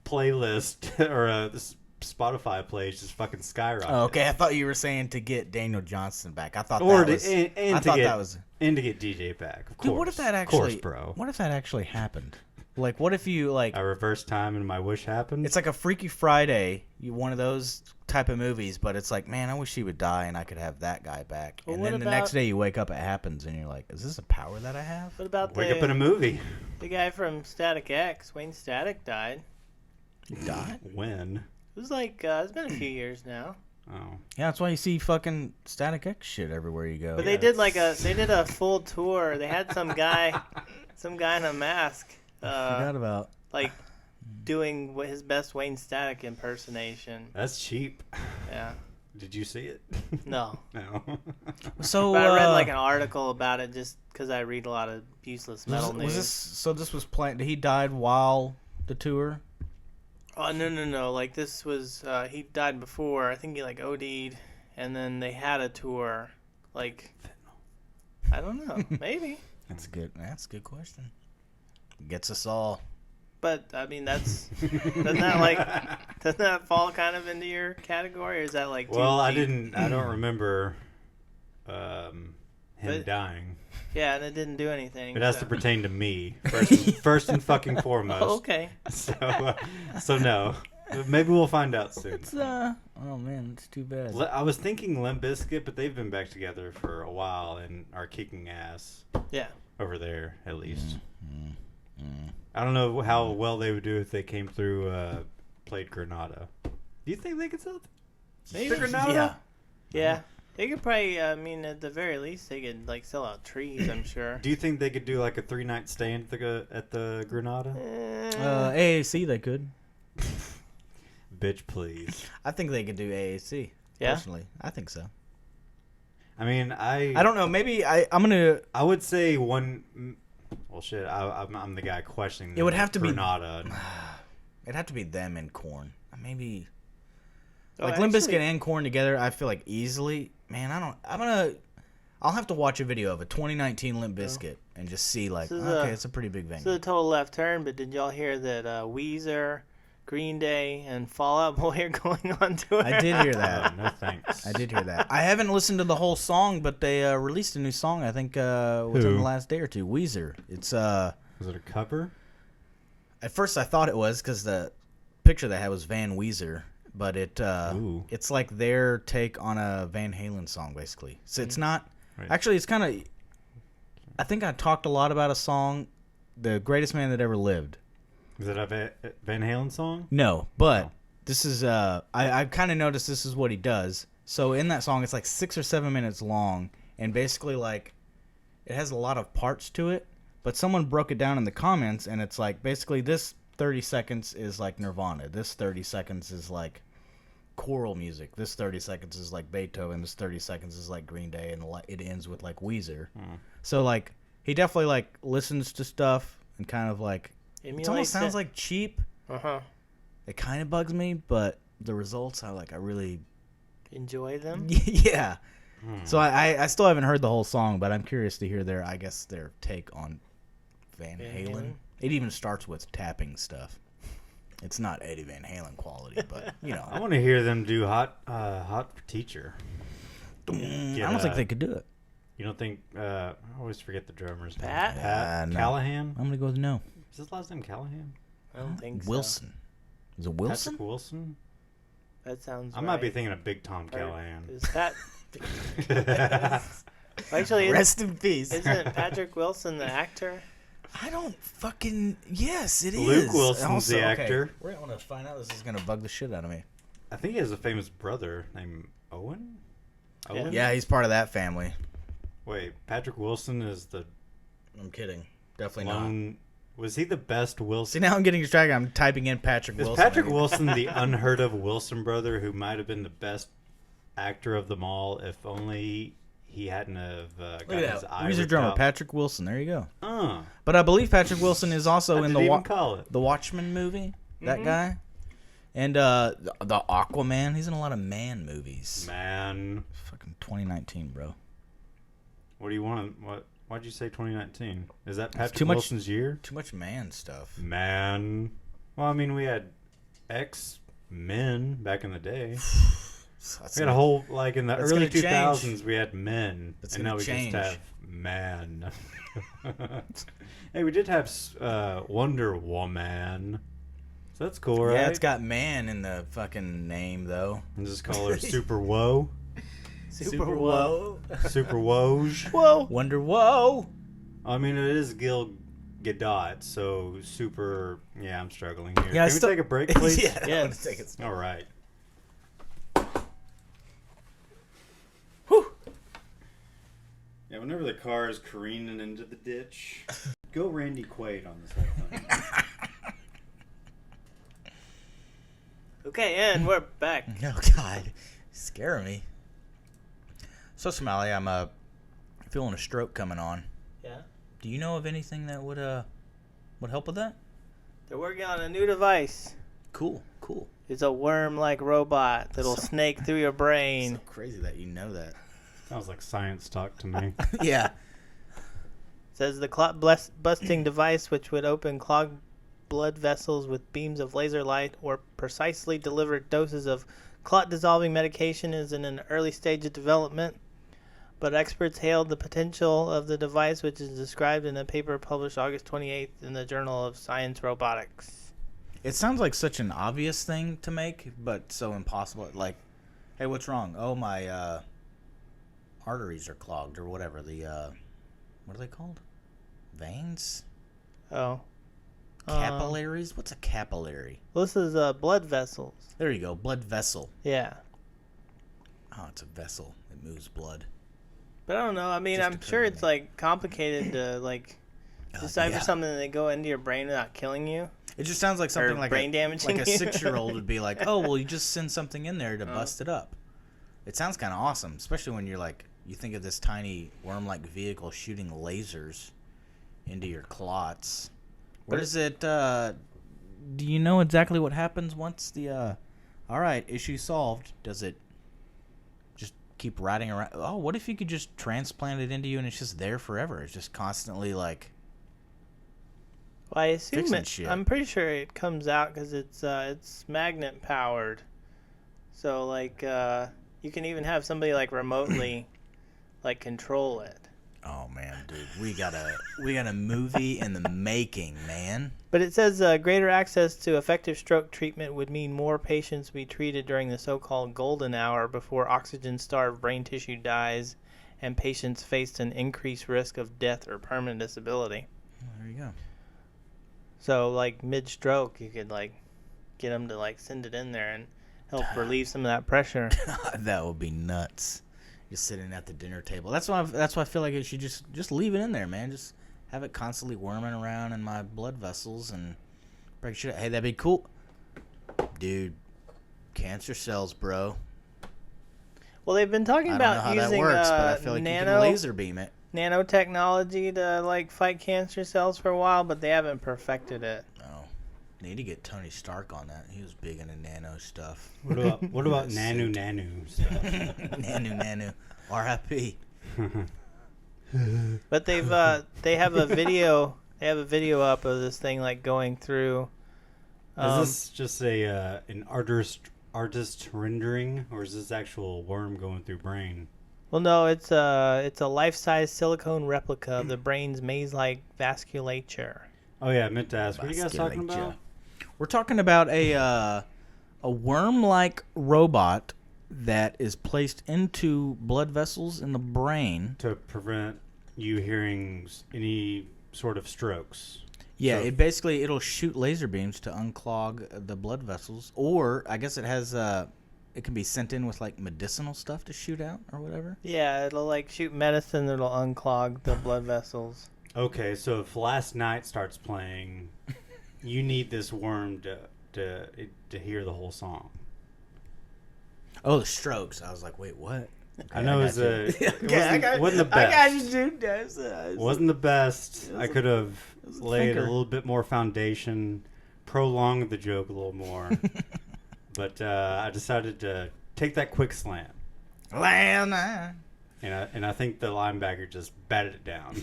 playlist or this Spotify plays just fucking skyrocket. Oh, okay, I thought you were saying to get Daniel Johnston back. I thought Or that was. and to get DJ back. Of course. Dude, what if that actually? Of course, bro. What if that actually happened? Like, what if you like? A reverse time and my wish happened. It's like a Freaky Friday, one of those type of movies, but it's like, man, I wish he would die and I could have that guy back. Well, and what then the about- next day you wake up, it happens, and you're like, is this a power that I have? What about Wake up in a movie. the guy from Static X? Wayne Static died. Die? When? It was like, it's been a few years now. Oh. Yeah, that's why you see fucking Static X shit everywhere you go. But they did a full tour. They had some guy in a mask, forgot about. like doing his best Wayne Static impersonation. That's cheap. Yeah. Did you see it? No. No. So But I read like an article about it just because I read a lot of useless metal news. was this so? This was planned. He died while the tour. Oh no! Like this was he died before. I think he like OD'd, and then they had a tour. Like I don't know, maybe. That's good. That's a good question. Gets us all. But I mean, doesn't that fall kind of into your category, or is that like? Well, I deep? don't remember him dying. Yeah, and it didn't do anything. It has to pertain to me first and fucking foremost. Oh, okay. So no. Maybe we'll find out soon. Oh man, it's too bad. I was thinking Limp Bizkit, but they've been back together for a while and are kicking ass. Yeah. Over there, at least. I don't know how well they would do if they came through, played Granada. Do you think they could sell it? Maybe. Granada? Yeah. They could probably, I mean, at the very least, they could, like, sell out trees, I'm sure. Do you think they could do, like, a 3-night stay at the Granada? AAC, they could. Bitch, please. I think they could do AAC. Yeah? Personally, I think so. I mean, I don't know. Maybe I'm gonna. I would say one. Well, shit. I'm the guy questioning. It would have to Granada. It'd have to be them and Korn. Maybe. Oh, Like Limp Bizkit and Korn together, I feel like easily. Man, I'll have to watch a video of a 2019 Limp Bizkit and just see like, okay, it's a pretty big venue. This is a total left turn, but did y'all hear that Weezer, Green Day, and Fall Out Boy are going on tour? I did hear that. No thanks. I did hear that. I haven't listened to the whole song, but they released a new song. I think within the last day or two. Weezer. It's Was it a cover? At first I thought it was because the picture they had was Van Weezer, but it's like their take on a Van Halen song basically. So it's not actually. It's kind of. I think I talked a lot about a song, "The Greatest Man That Ever Lived." Is it a Van Halen song? No, but this is I've kind of noticed this is what he does. So in that song, it's like 6 or 7 minutes long, and basically like it has a lot of parts to it. But someone broke it down in the comments, and it's like basically this 30 seconds is like Nirvana. This 30 seconds is like choral music. This 30 seconds is like Beethoven. This 30 seconds is like Green Day, and it ends with like Weezer. So like he definitely like listens to stuff and kind of like. It almost sounds like cheap. It kind of bugs me, but the results I really enjoy them. Yeah. So I still haven't heard the whole song, but I'm curious to hear their take on Van Halen. It even starts with tapping stuff. It's not Eddie Van Halen quality, but you know. I want to hear them do Hot for Teacher. I don't think they could do it. You don't think? I always forget the drummer's name. Pat? No. Callahan. I'm gonna go with no. Is his last name Callahan? I don't think so. Wilson. Is it Wilson? Patrick Wilson? That sounds I might be thinking of Big Tom Callahan. Is that... Actually, Rest in peace. Isn't Patrick Wilson the actor? I don't fucking... Yes, it is. Luke Wilson's also, the actor. We're going to find out. This is going to bug the shit out of me. I think he has a famous brother named Owen? Owen? Yeah, he's part of that family. Wait, Patrick Wilson is the... I'm kidding. Definitely not. Was he the best Wilson? See, now I'm getting distracted. I'm typing in Patrick Is Wilson. Patrick Wilson the unheard of Wilson brother who might have been the best actor of them all if only he hadn't have got his eye He's a ripped drummer, out? Patrick Wilson. There you go. Uh, But I believe Patrick Wilson is also in call it. the Watchmen movie. That guy. And the Aquaman. He's in a lot of man movies. Man. Fucking 2019, bro. What do you want? Why'd you say 2019? Is that Patrick too much- Wilson's year? Too much man stuff. Man. Well, I mean, we had X-Men back in the day. We had a whole, like, in the early 2000s, we had men. And now we just have man. Hey, we did have Wonder Woman. So that's cool, right? Yeah, it's got man in the fucking name, though. And just call her Super Woe. Super Woe. Super Woj. Whoa. Wonder Woe. I mean, it is Gil Gadot, so super... Yeah, I'm struggling here. Yeah, Can we take a break, please? Yeah, Yes. I'm gonna take it. All right. Whew. Yeah, whenever the car is careening into the ditch, go Randy Quaid on this whole thing. Okay, and we're back. Oh, God. Scaring me. So, Somali, I'm feeling a stroke coming on. Yeah? Do you know of anything that would help with that? They're working on a new device. Cool. It's a worm-like robot that'll snake through your brain. So crazy that you know that. Sounds like science talk to me. Yeah. Says the clot busting device, which would open clogged blood vessels with beams of laser light or precisely delivered doses of clot-dissolving medication is in an early stage of development, but experts hailed the potential of the device, which is described in a paper published August 28th in the Journal of Science Robotics. It sounds like such an obvious thing to make, but so impossible. Like, hey, what's wrong? Oh, my arteries are clogged or whatever. The what are they called? Veins? Oh. Capillaries? What's a capillary? Well, this is blood vessels. There you go. Blood vessel. Yeah. Oh, it's a vessel. It moves blood. But I don't know. I mean, Just I'm occurred sure to it's me. like complicated to like decipher Yeah. something that go into your brain without killing you. It just sounds like something Or like brain damaging like a you. 6-year-old would be like, oh, well, you just send something in there to bust it up. It sounds kind of awesome, especially when you're like, you think of this tiny worm-like vehicle shooting lasers into your clots. What is it? Do you know exactly what happens once the? All right, issue solved. Does it just keep riding around? Oh, what if you could just transplant it into you and it's just there forever? It's just constantly like. Well, I assume Fixing it. shit. I'm pretty sure it comes out because it's magnet powered. So like you can even have somebody like remotely like control it. Oh man, dude, we got a movie in the making, man. But it says greater access to effective stroke treatment would mean more patients be treated during the so-called golden hour before oxygen-starved brain tissue dies and patients faced an increased risk of death or permanent disability. Oh, there you go. So, like, mid-stroke, you could, like, get them to, like, send it in there and help relieve some of that pressure. That would be nuts. Just sitting at the dinner table. That's why I feel like it should just leave it in there, man. Just have it constantly worming around in my blood vessels and break shit. Hey, that'd be cool, dude. Cancer cells, bro. Well, they've been talking I don't know about how that using works, but I feel like you can laser beam it. nanotechnology to, like, fight cancer cells for a while, but they haven't perfected it. Oh, need to get Tony Stark on that. He was big into nano stuff. What about nanu stuff? nanu. R.I.P. But they have a video. They have a video up of this thing like going through. Is this just an artist rendering, or is this actual worm going through brain? Well, no, it's a life-size silicone replica of the brain's maze-like vasculature. Oh yeah, I meant to ask. What are you guys talking about? We're talking about a worm-like robot that is placed into blood vessels in the brain To prevent you hearing any sort of strokes. Yeah, So- it'll shoot laser beams to unclog the blood vessels, or I guess it has it can be sent in with like medicinal stuff to shoot out or whatever. Yeah, it'll like shoot medicine that'll unclog the blood vessels. Okay, so if Last Night starts playing, you need this worm to hear the whole song. Oh, the Strokes. I was like, wait, what? I know it wasn't the best. I got you, dude. Wasn't the best. I could have a laid a thinker. little bit more foundation, prolonged the joke a little more, but I decided to take that quick slant, Land. and I think the linebacker just batted it down.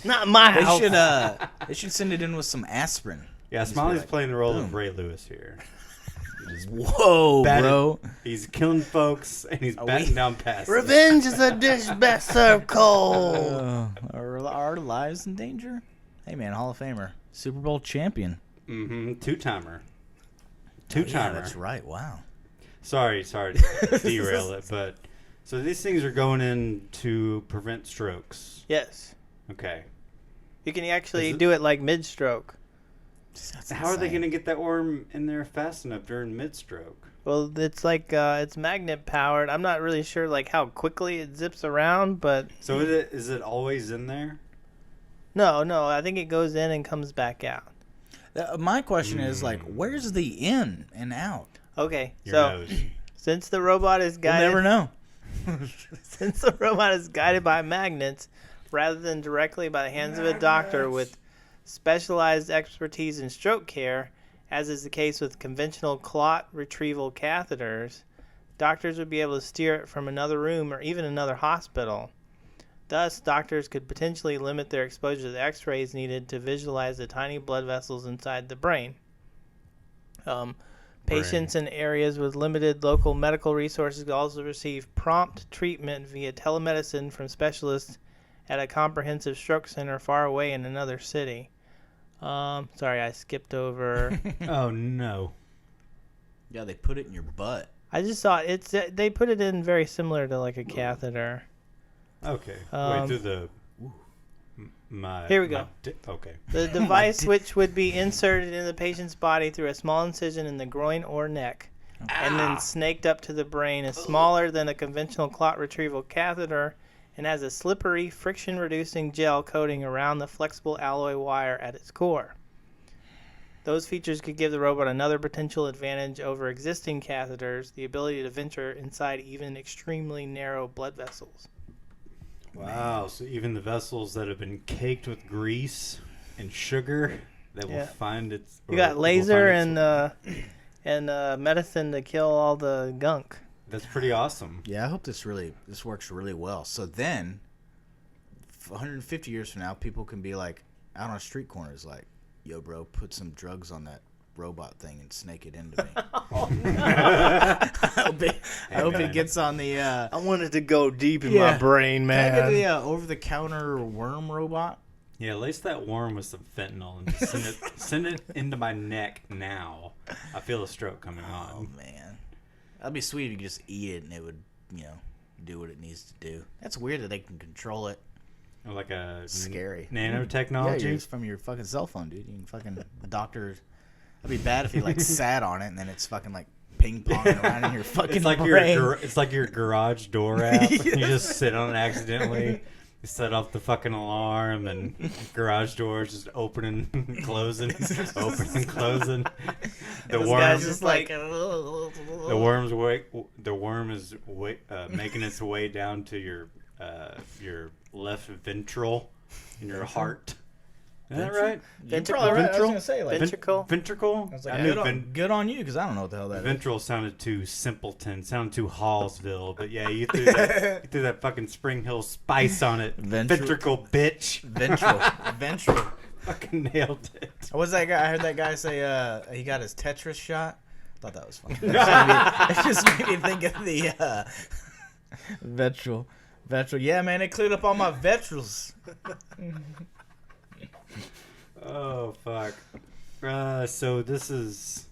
Not my house. They should send it in with some aspirin. Yeah, Just be Smiley's like, playing the role boom. of Ray Lewis here. Whoa, Batted- bro. He's killing folks and he's Are batting we- down passes. Revenge is a dish best served cold. Are our lives in danger? Hey, man, Hall of Famer, Super Bowl champion. Mm-hmm. Two-timer. Oh, yeah, Two-timer. that's right. Wow. Sorry to derail it, but so these things are going in to prevent strokes. Yes, Okay. you can actually Is it- do it like mid-stroke. How are they going to get that worm in there fast enough during mid-stroke? Well, it's like it's magnet powered. I'm not really sure like how quickly it zips around, but So is it always in there? no, I think it goes in and comes back out. My question is like, where's the in and out? Okay, Your so nose. since the robot is We'll guided, never know. since the robot is guided by magnets rather than directly by the hands of a doctor with specialized expertise in stroke care, as is the case with conventional clot retrieval catheters, doctors would be able to steer it from another room or even another hospital. Thus, doctors could potentially limit their exposure to the X-rays needed to visualize the tiny blood vessels inside the brain. Patients in areas with limited local medical resources could also receive prompt treatment via telemedicine from specialists at a comprehensive stroke center far away in another city. Sorry, I skipped over. Oh, no. Yeah, they put it in your butt. I just saw they put it in very similar to like a catheter. Okay. Wait, through the... Here we go. Okay. The device, which would be inserted in the patient's body through a small incision in the groin or neck, and then snaked up to the brain, is smaller than a conventional clot retrieval catheter and has a slippery, friction-reducing gel coating around the flexible alloy wire at its core. Those features could give the robot another potential advantage over existing catheters, the ability to venture inside even extremely narrow blood vessels. Wow, so even the vessels that have been caked with grease and sugar, that will find its... You got laser and medicine to kill all the gunk. That's pretty awesome. Yeah, I hope this works really well. So then, 150 years from now, people can be like, out on street corners, like, yo, bro, put some drugs on that robot thing and snake it into me. I hope it gets on the... I wanted to go deep in my brain, man. Can I get the over-the-counter worm robot? Yeah, lace that worm with some fentanyl and just send it into my neck now. I feel a stroke coming on. Oh, man. That'd be sweet if you could just eat it and it would, do what it needs to do. That's weird that they can control it. Or like a... Scary. Nanotechnology? Yeah, it's from your fucking cell phone, dude. You can fucking... The doctor... That'd be bad if you, sat on it and then it's fucking, ping-ponging around in your fucking brain. It's like your garage door app. You just sit on it accidentally. You set off the fucking alarm and garage doors just opening and closing, opening and closing. The worm's just like... The worm is making its way down to your left ventral in your heart. Is that right? Ventral? I was going to say, ventricle. Ventricle? I was like, good on you, because I don't know what the hell that is. Ventral sounded too simpleton, sounded too Hallsville, but yeah, you threw that fucking Spring Hill spice on it. Ventricle, bitch. Ventral. Fucking nailed it. What was that guy? I heard that guy say he got his Tetris shot. I thought that was funny. It just made me think of the ventral. Yeah, man, it cleared up all my ventrals. Oh, fuck. So this is...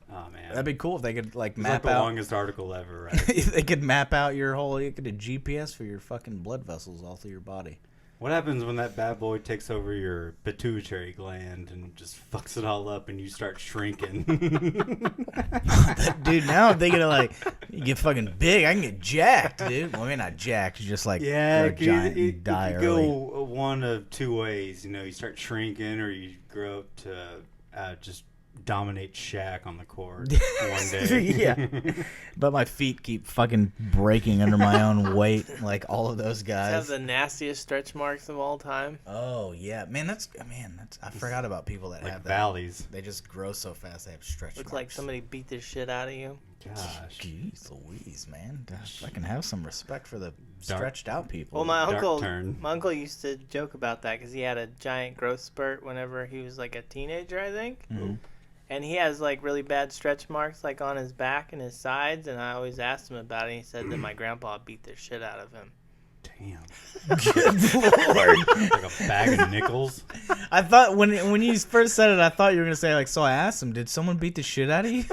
Oh, man. That'd be cool if they could, map out... the longest article ever, right? They could map out your whole... You could do GPS for your fucking blood vessels all through your body. What happens when that bad boy takes over your pituitary gland and just fucks it all up and you start shrinking? Dude, now I'm thinking of you get fucking big. I can get jacked, dude. Well, I mean, not jacked. You're just you're a giant. You die early. Go one of two ways. You start shrinking or you grow up to just dominate Shaq on the court one day. Yeah. But my feet keep fucking breaking under my own weight, like all of those guys. Have the nastiest stretch marks of all time. Oh yeah, man. I forgot about people that have that. Valleys. They just grow so fast they have stretch marks. Looks like somebody beat the shit out of you. Gosh. Jeez Louise, man. I can have some respect for the stretched out people. Well, my uncle used to joke about that because he had a giant growth spurt whenever he was a teenager, I think. Mm-hmm. And he has really bad stretch marks on his back and his sides, and I always asked him about it. And he said that my grandpa beat the shit out of him. Damn. Good Lord. Like a bag of nickels. I thought when you first said it, I thought you were gonna say so I asked him, did someone beat the shit out of you?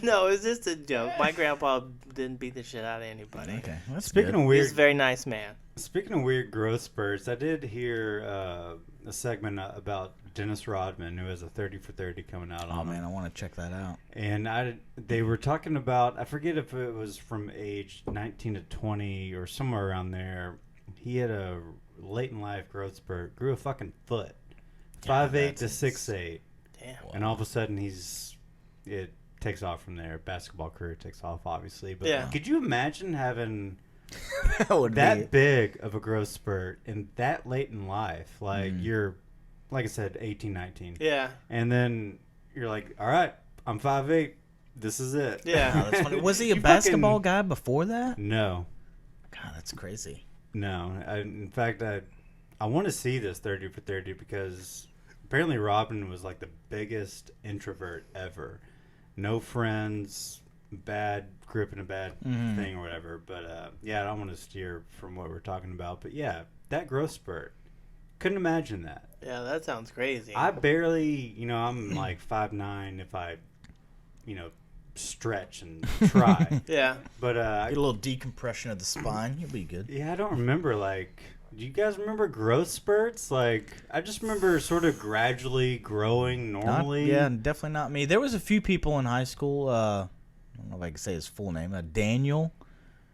No, it was just a joke. My grandpa didn't beat the shit out of anybody. Okay, well, that's Speaking good. of weird, he's a very nice man. Speaking of weird growth spurts, I did hear a segment about Dennis Rodman, who has a 30 for 30 coming out on. Oh man, I want to check that out. And they were talking about, I forget if it was from age 19 to 20 or somewhere around there. He had a late in life growth spurt, grew a fucking foot, 5'8" to 6'8". Damn. And all of a sudden it takes off from there. Basketball career takes off, obviously. But could you imagine having that big of a growth spurt and that late in life? You're, like I said, 18, 19. Yeah. And then you're like, all right, I'm 5'8". This is it. Yeah. That's funny. Was he a basketball guy before that? No. God, that's crazy. No. In fact, I want to see this 30 for 30 because apparently Robin was like the biggest introvert ever. No friends, grew up in a bad thing or whatever. But yeah, I don't want to steer from what we're talking about. But yeah, that growth spurt. Couldn't imagine that. Yeah, that sounds crazy. I barely, I'm like 5'9" if I, stretch and try. Yeah. But Get a little decompression of the spine. You'll be good. yeah, I don't remember do you guys remember growth spurts? Like, I just remember sort of gradually growing normally. Yeah, definitely not me. There was a few people in high school. I don't know if I can say his full name. Daniel.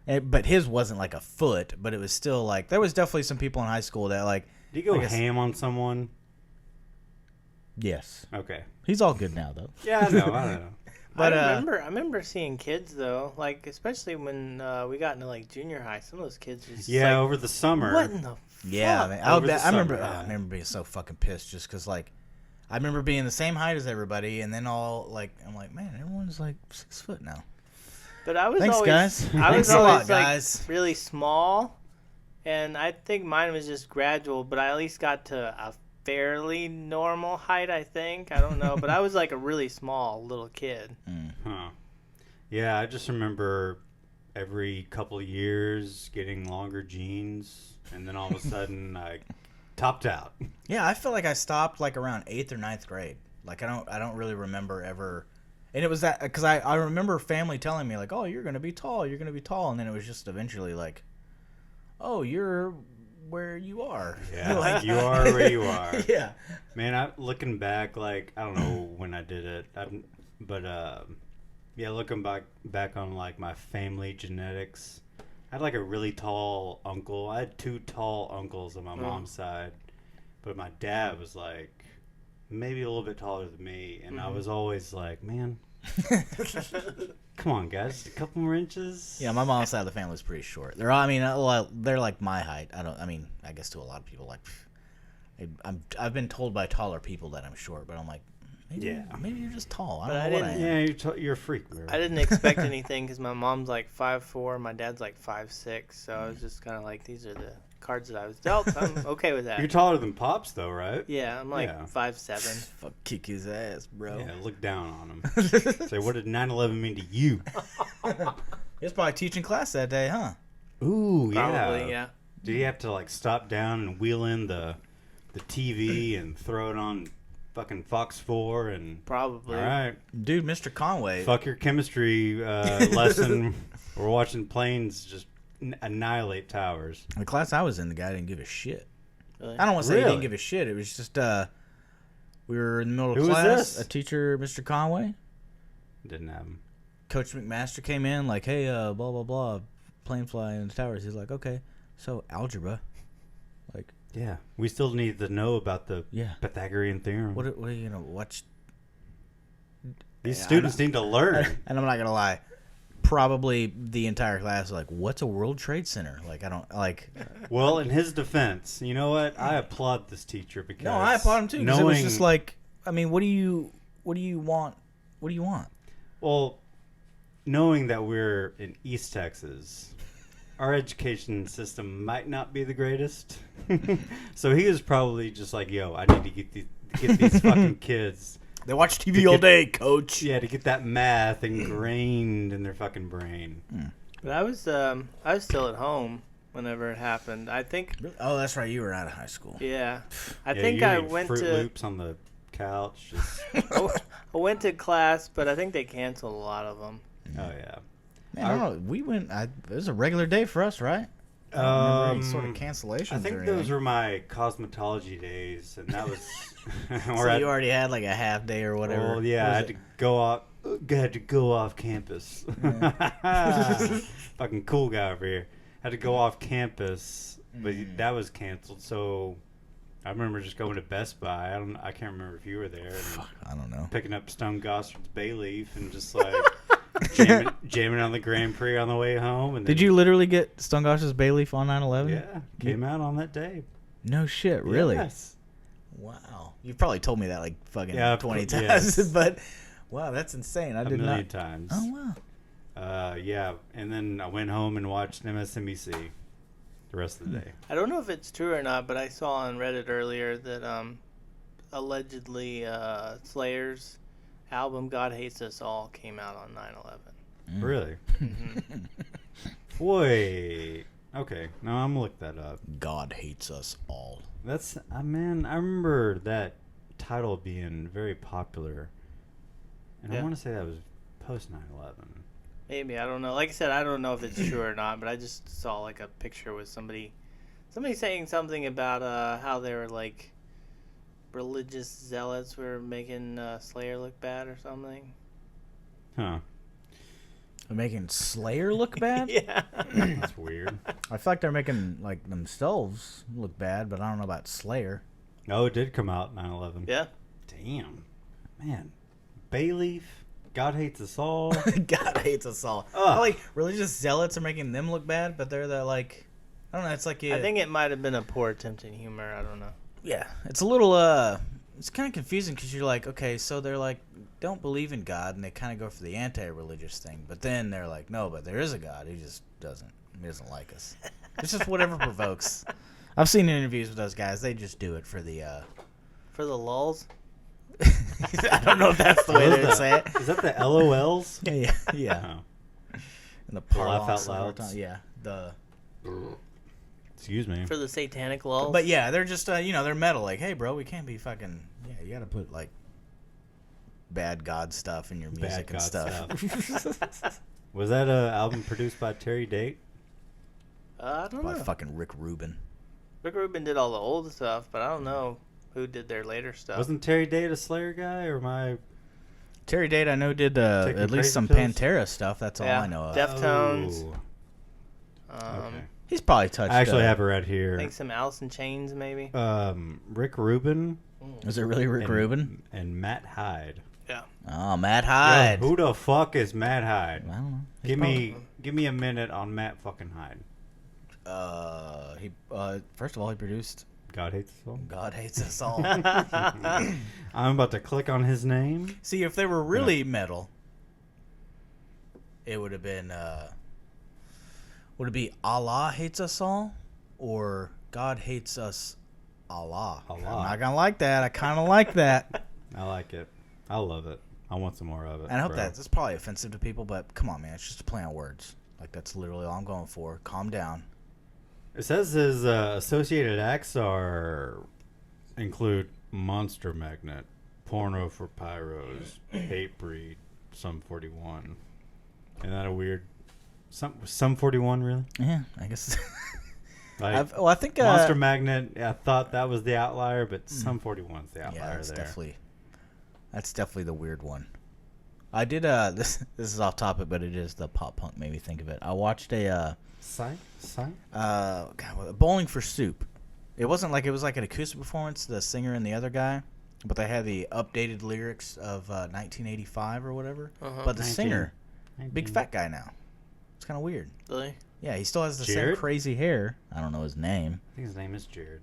But his wasn't like a foot, but it was still like, there was definitely some people in high school that like. Did you go ham on someone? Yes. Okay. He's all good now, though. Yeah, I know. I don't know. But I remember seeing kids though, like especially when we got into like junior high. Some of those kids just like, over the summer. what in the Yeah, fuck? man. I I remember being so fucking pissed just because, like, I remember being the same height as everybody, and then I'm like, man, everyone's like 6 foot now. But I was Thanks, always, guys. I was Thanks a always lot, like guys. really small, and I think mine was just gradual. But I at least got to a fairly normal height. I think I don't know, but I was like a really small little kid. Huh. Yeah, I just remember every couple of years getting longer jeans, and then all of a sudden I topped out. Yeah, I feel like I stopped like around 8th or 9th grade. Like I don't really remember ever, and it was that because I remember family telling me like, oh, you're gonna be tall, and then it was just eventually like, oh, you're where you are. Yeah, like you are where you are. Yeah. Man, looking back, like I don't know when I did it, but yeah, looking back on like my family genetics, I had like a really tall uncle. I had 2 tall uncles on my mom's side, but my dad was like maybe a little bit taller than me, and I was always like, man, come on, guys, a couple more inches. Yeah, my mom's side of the family is pretty short. They're they're like my height. I guess to a lot of people, like, I've been told by taller people that I'm short, but I'm like, maybe you're just tall. I don't know what I am. Yeah, you're a freak, bro. I didn't expect anything because my mom's like 5'4", my dad's like 5'6", so I was just kind of like, these are the cards that I was dealt. I'm okay with that. You're taller than Pops, though, right? Yeah, I'm like Yeah. 5'7". Fuck, kick his ass, bro. Yeah, look down on him. Say, what did 9/11 mean to you? He was probably teaching class that day, huh? Ooh, Probably, yeah. Did you have to like stop down and wheel in the TV and throw it on fucking Fox 4 and Probably. all right, Dude, Mr. Conway. fuck your chemistry lesson. We're watching planes just annihilate towers. The class I was in, the guy didn't give a shit. Really? I don't want to say he Really? didn't give a shit. It was just we were in the middle of Who was class. this? A teacher, Mr. Conway. Didn't have them. Coach McMaster came in like, hey, blah blah blah, plane flying in the towers. He's like, okay, so algebra, like, Yeah, we still need to know about the yeah. Pythagorean theorem. What are you gonna watch? These Yeah, students need to learn. And I'm not gonna lie, probably the entire class was like, what's a World Trade Center? Like, I don't like. Well, in his defense, you know what? I applaud this teacher because No, I applaud him too. Because it was knowing- just like, I mean, what do you want? What do you want? Well, knowing that we're in East Texas, our education system might not be the greatest. So he was probably just like, yo, I need to get these fucking kids. They watch TV To all get- day, coach. Yeah, to get that math ingrained in their fucking brain. But I was still at home whenever it happened. I think, Oh, that's right. You were out of high school. yeah. I Yeah, think you I eat went Fruit to Loops on the couch. Just, I went to class, but I think they canceled a lot of them. oh yeah. Man, I don't know. We went. It was a regular day for us, right? I don't remember any sort of cancellations. I think or those anything. were my cosmetology days, and that was. So you already had like a half day or whatever. Well, yeah, I What was had to go off campus. Fucking cool guy over here. Had to go off campus, but that was canceled. So I remember just going to Best Buy. I can't remember if you were there. And I don't know. picking up Stone Gossard's Bayleaf and just like jamming on the Grand Prix on the way home. And Did you literally get Stungosh's Bayleaf on 9/11? Yeah, came out on that day. No shit, really? Yes. Wow. You've probably told me that like fucking Yeah, 20 times, yes. but wow, that's insane. I A did million not. times. Oh wow. Yeah, and then I went home and watched MSNBC. the rest of the day. I don't know if it's true or not, but I saw on Reddit earlier that allegedly Slayer's album "God Hates Us All" came out on 9/11. Really? Mm-hmm. Wait. Okay. Now I'm gonna look that up. God hates us all. That's man. I remember that title being very popular, and I Yeah. want to say that was post 9/11. Maybe, I don't know. Like I said, I don't know if it's true or not, but I just saw like a picture with somebody saying something about how they were like religious zealots were making Slayer look bad or something. Huh. They're making Slayer look bad? Yeah. That's weird. I feel like they're making like themselves look bad, but I don't know about Slayer. Oh, it did come out 9/11. Yeah. Damn. Man. Bayleaf. God Hates Us All. God hates us all. Ugh. Like religious zealots are making them look bad, but they're the like I don't know. It's like I think it might have been a poor attempt at humor. I don't know. yeah, it's a little it's kind of confusing because you're like okay, so they're like don't believe in God, and they kind of go for the anti-religious thing, but then they're like no, but there is a God. He just doesn't like us. It's just whatever provokes. I've seen interviews with those guys. They just do it for the. For the lulls. I don't know if that's the way What they is would say it. Is that the LOLs? Yeah. Oh. And the Laugh out parlance of our louds. time. Yeah. Excuse me. For the satanic lulls. But yeah, they're just they're metal. Like, hey, bro, we can't be fucking. Yeah, you gotta put like bad God stuff in your music Bad and God stuff. Was that an album produced by Terry Date? I don't By know. fucking Rick Rubin. Rick Rubin did all the old stuff, but I don't know who did their later stuff. Wasn't Terry Date a Slayer guy, or am I? Terry Date, I know, did Taking at least some crazy pills? Pantera stuff. That's all I know of. Deftones. Oh, okay. He's probably touched. I actually have it right here. I think some Alice in Chains, maybe. Rick Rubin Is it really Rick Rubin? and Matt Hyde. Yeah. Oh, Matt Hyde. Yo, who the fuck is Matt Hyde? I don't know. Give me a minute on Matt fucking Hyde. He first of all he produced God Hates Us All. God Hates Us All. I'm about to click on his name. See, if they were really metal, it would have been would it be Allah Hates Us All or God Hates Us Allah? Allah. I'm not gonna like that. I kind of like that, I like it. I love it. I want some more of it. and I hope bro. that's probably offensive to people. But come on, man, it's just a play on words. Like that's literally all I'm going for. Calm down. It says his associated acts include Monster Magnet, Porno for Pyros, Hatebreed, Sum 41. Isn't that a weird? Sum 41, really? Yeah, I guess. Like, I think Monster Magnet, I thought that was the outlier, but Sum 41's the yeah, outlier that's there. that's definitely the weird one. I did this is off topic, but it is the pop punk made me think of it. I watched a Bowling for Soup. It wasn't like it was like an acoustic performance, the singer and the other guy, but they had the updated lyrics of 1985 or whatever. Uh-huh. But the singer, big fat guy now. It's kind of weird. Really? Yeah, he still has the same Jared? crazy hair. I don't know his name, I think his name is Jared.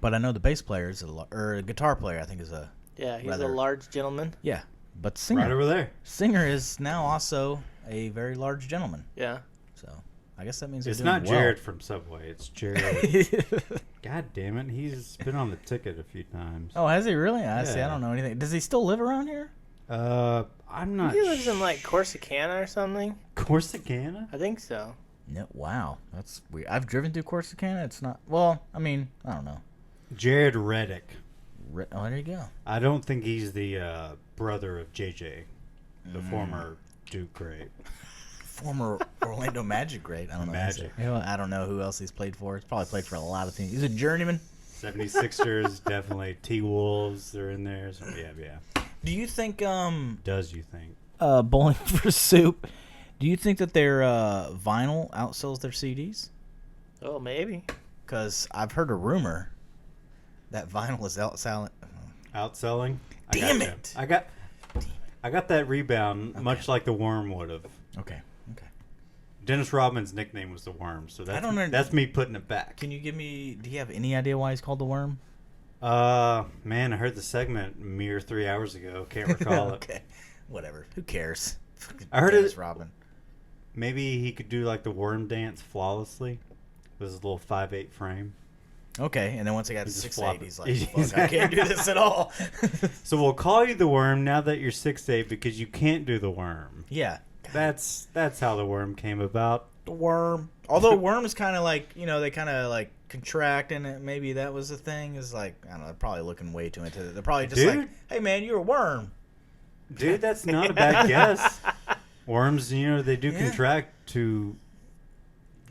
but I know the bass player is or a guitar player. I think is a Yeah, he's Rather- a large gentleman. yeah, but singer Right over there. singer is now also a very large gentleman. Yeah. So I guess that means It's they're not doing well. Jared from Subway. It's Jared. God damn it. He's been on the ticket a few times. Oh, has he really? I see. I Yeah. don't know anything. Does he still live around here? I'm not He lives in like Corsicana or something. Corsicana? I think so. No. Wow, that's weird. I've driven through Corsicana. It's not. Well, I mean, I don't know. Jared Reddick. Oh, there you go. I don't think he's the brother of JJ, the former Duke great. Former Orlando Magic great. I don't know. Magic. You know, I don't know who else he's played for. He's probably played for a lot of teams. He's a journeyman. 76ers, definitely. T-Wolves, they're in there. So yeah. Do you think Does you think? Bowling for Soup? Do you think that their vinyl outsells their CDs? Oh, maybe. Because I've heard a rumor that vinyl is outselling. Outselling? Damn I gotcha. it! I got that rebound, much like the Worm would have. Okay. Dennis Rodman's nickname was the Worm, so I don't know. that's me putting it back. Can you give me? Do you have any idea why he's called the Worm? Man, I heard the segment mere 3 hours ago. Can't recall it. Okay, whatever. Who cares? I heard Dennis it- Rodman. Maybe he could do like the worm dance flawlessly, with his little 5.8 frame. Okay, and then once I got to He's just 6'8", flopping. he's like, fuck, I can't do this at all. So we'll call you the Worm now that you're 6'8" because you can't do the Worm. Yeah. That's how the Worm came about. The Worm. Although Worms kind of like, they kind of like contract, and maybe that was the thing. Is like, I don't know, they're probably looking way too into it. They're probably just like, hey man, you're a worm. Dude, that's not a bad guess. Worms, they do contract to.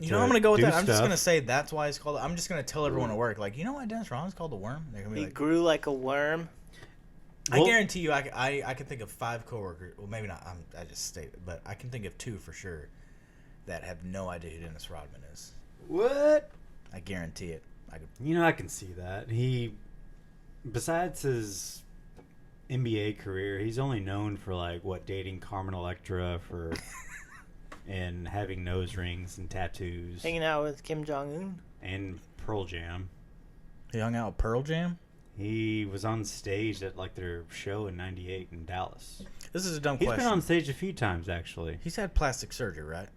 I'm gonna go with that. I'm just stuff. gonna say that's why it's called. I'm just gonna tell everyone at work, like, you know why Dennis Rodman's called the Worm? They're gonna be He like, grew like a worm. I guarantee you, I can think of 5 coworkers. Well, maybe not. I just stated, but I can think of 2 for sure that have no idea who Dennis Rodman is. What? I guarantee it. I can see that. He, besides his NBA career, he's only known for dating Carmen Electra and having nose rings and tattoos. Hanging out with Kim Jong-un. And Pearl Jam. He hung out with Pearl Jam? He was on stage at their show in '98 in Dallas. This is a dumb He's question. been on stage a few times actually. He's had plastic surgery, right?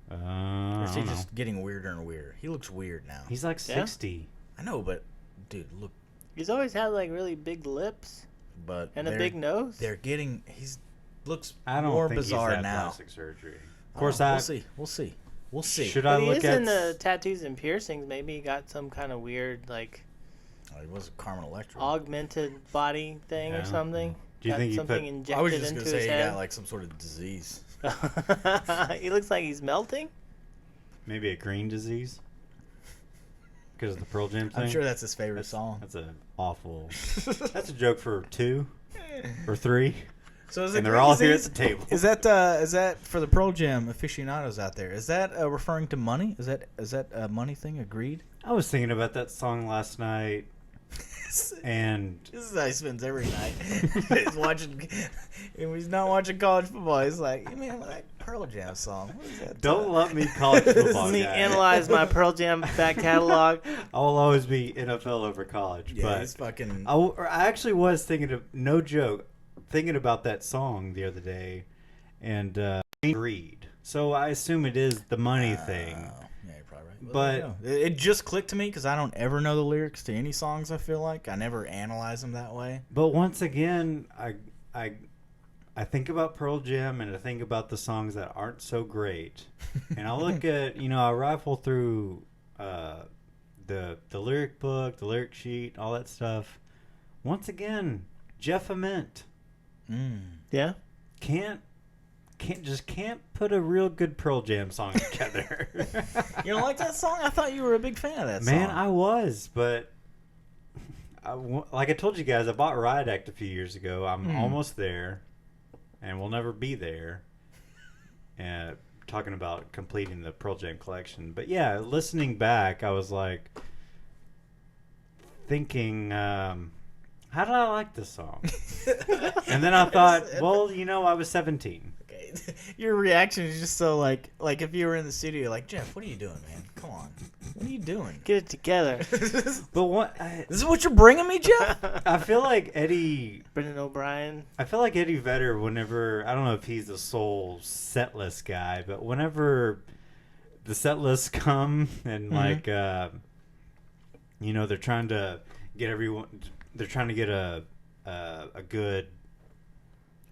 Or is he just getting weirder and weirder? He looks weird now. He's 60. I know, but dude, look. He's always had really big lips. But and a big nose. He's looks I don't more think bizarre he's had now. Plastic surgery. Of course, we'll see. Should but I he look is at into tattoos and piercings. Maybe he got some kind of weird Oh, he was a Carmen Electra. augmented body thing or something. Do you think he something put? injected I was just into gonna say his he head? got some sort of disease. He looks like he's melting. Maybe a green disease. Because of the Pearl Jam thing. I'm sure that's his favorite song. That's an awful. That's a joke for 2 or 3. So is and they're all here at the table. Is that for the Pearl Jam aficionados out there? Is that referring to money? Is that a money thing? Agreed. I was thinking about that song last night, and this is how he spends every night. He's watching. When he's not watching college football, he's like, man, that Pearl Jam song. What is that? Don't let me college football. Let me guy. analyze my Pearl Jam back catalog. I'll always be NFL over college. Yeah, but he's fucking. I actually was no joke, thinking about that song the other day, and greed. So I assume it is the money thing. Yeah, you're probably right. But it just clicked to me because I don't ever know the lyrics to any songs. I feel like I never analyze them that way. But once again, I think about Pearl Jam and I think about the songs that aren't so great, and I look at I rifle through the lyric book, the lyric sheet, all that stuff. Once again, Jeff Ament. Yeah. Can't put a real good Pearl Jam song together. You don't like that song? I thought you were a big fan of that song. Man, I was, but like I told you guys, I bought Riot Act a few years ago. I'm almost there, and we'll never be there. And talking about completing the Pearl Jam collection, but yeah, listening back, I was thinking. How did I like this song? And then I thought, well, I was 17. Okay. Your reaction is just so like if you were in the studio, like, Jeff, what are you doing, man? Come on. What are you doing? Get it together. But what? This is what you're bringing me, Jeff? I feel like Eddie Brendan O'Brien. I feel like Eddie Vedder, whenever, I don't know if he's the sole set list guy, but whenever the set lists come and they're trying to get everyone, they're trying to get a good,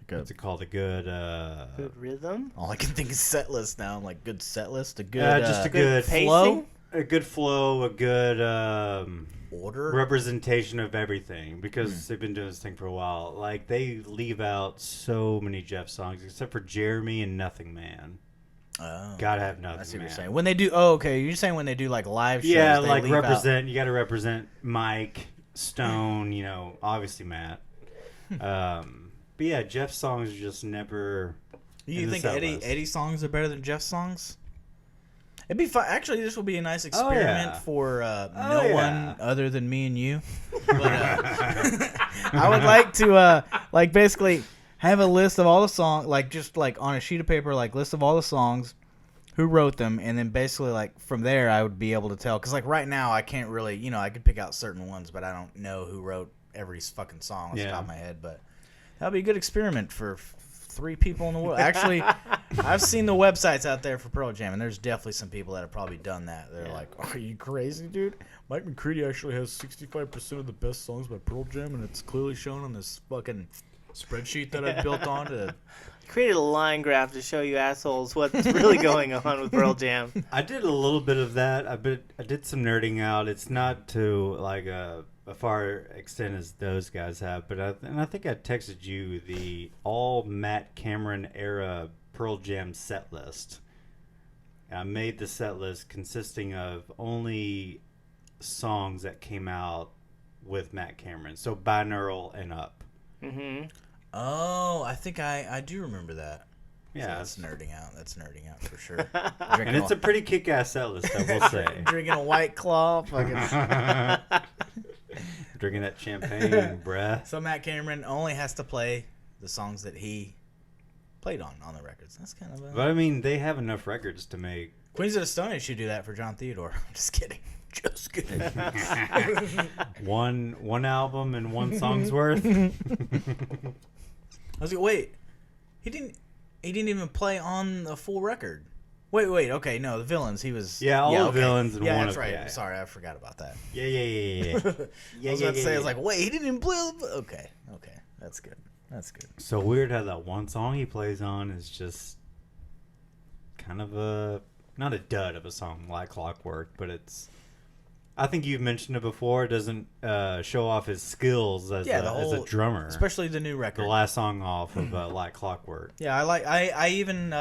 what's it called? A good, Good rhythm. All I can think is set list now. I'm like, good set list, a good just a good pacing. a good flow, a good order, representation of everything, because they've been doing this thing for a while. Like, they leave out so many Jeff songs except for Jeremy and Nothing Man. Oh, Gotta have Nothing I see what Man. you're saying. When they do, okay, you're saying when they do like live shows, Yeah, they like leave represent. You got to represent Mike, Stone. Obviously Matt. But yeah, Jeff's songs are just never. You think Eddie's songs are better than Jeff's songs? It'd be fun. Actually, this will be a nice experiment for no one other than me and you. But I would like to basically have a list of all the songs, just on a sheet of paper, list of all the songs, who wrote them, and then basically from there I would be able to tell. Because right now I can't really, I could pick out certain ones, but I don't know who wrote every fucking song off the top of my head. But that would be a good experiment for 3 people in the world. Actually, I've seen the websites out there for Pearl Jam, and there's definitely some people that have probably done that. They're like, "Are you crazy, dude? Mike McCready actually has 65% of the best songs by Pearl Jam, and it's clearly shown on this fucking spreadsheet that I built on to." Created a line graph to show you assholes what's really going on with Pearl Jam. I did a little bit of that. I did some nerding out. It's not to like a far extent as those guys have, but I think I texted you the all Matt Cameron era Pearl Jam set list. I made the set list consisting of only songs that came out with Matt Cameron, so binaural and up. Mm-hmm. Oh, I think I do remember that. Yeah, so that's nerding out. That's nerding out for sure. And it's a pretty kick-ass set list, I will say. Drinking a White Claw, fucking. Drinking that champagne, bruh. So Matt Cameron only has to play the songs that he played on the records. That's kind of a... But I mean, they have enough records to make. Queens of the Stone Age should do that for John Theodore. I'm just kidding. Just kidding. one album and one song's worth. I was like, wait, he didn't even play on the full record. Wait, okay, no, the Villains, he was... Yeah, the Villains and yeah, one that's of... right. Yeah. Sorry, I forgot about that. Yeah. I was about to say, I was like, wait, he didn't even play... Okay, that's good. So weird how that one song he plays on is just kind of a... Not a dud of a song like Clockwork, but it's... I think you've mentioned it before. It doesn't show off his skills as a drummer. Especially the new record. The last song off of Like Clockwork. Yeah, I even...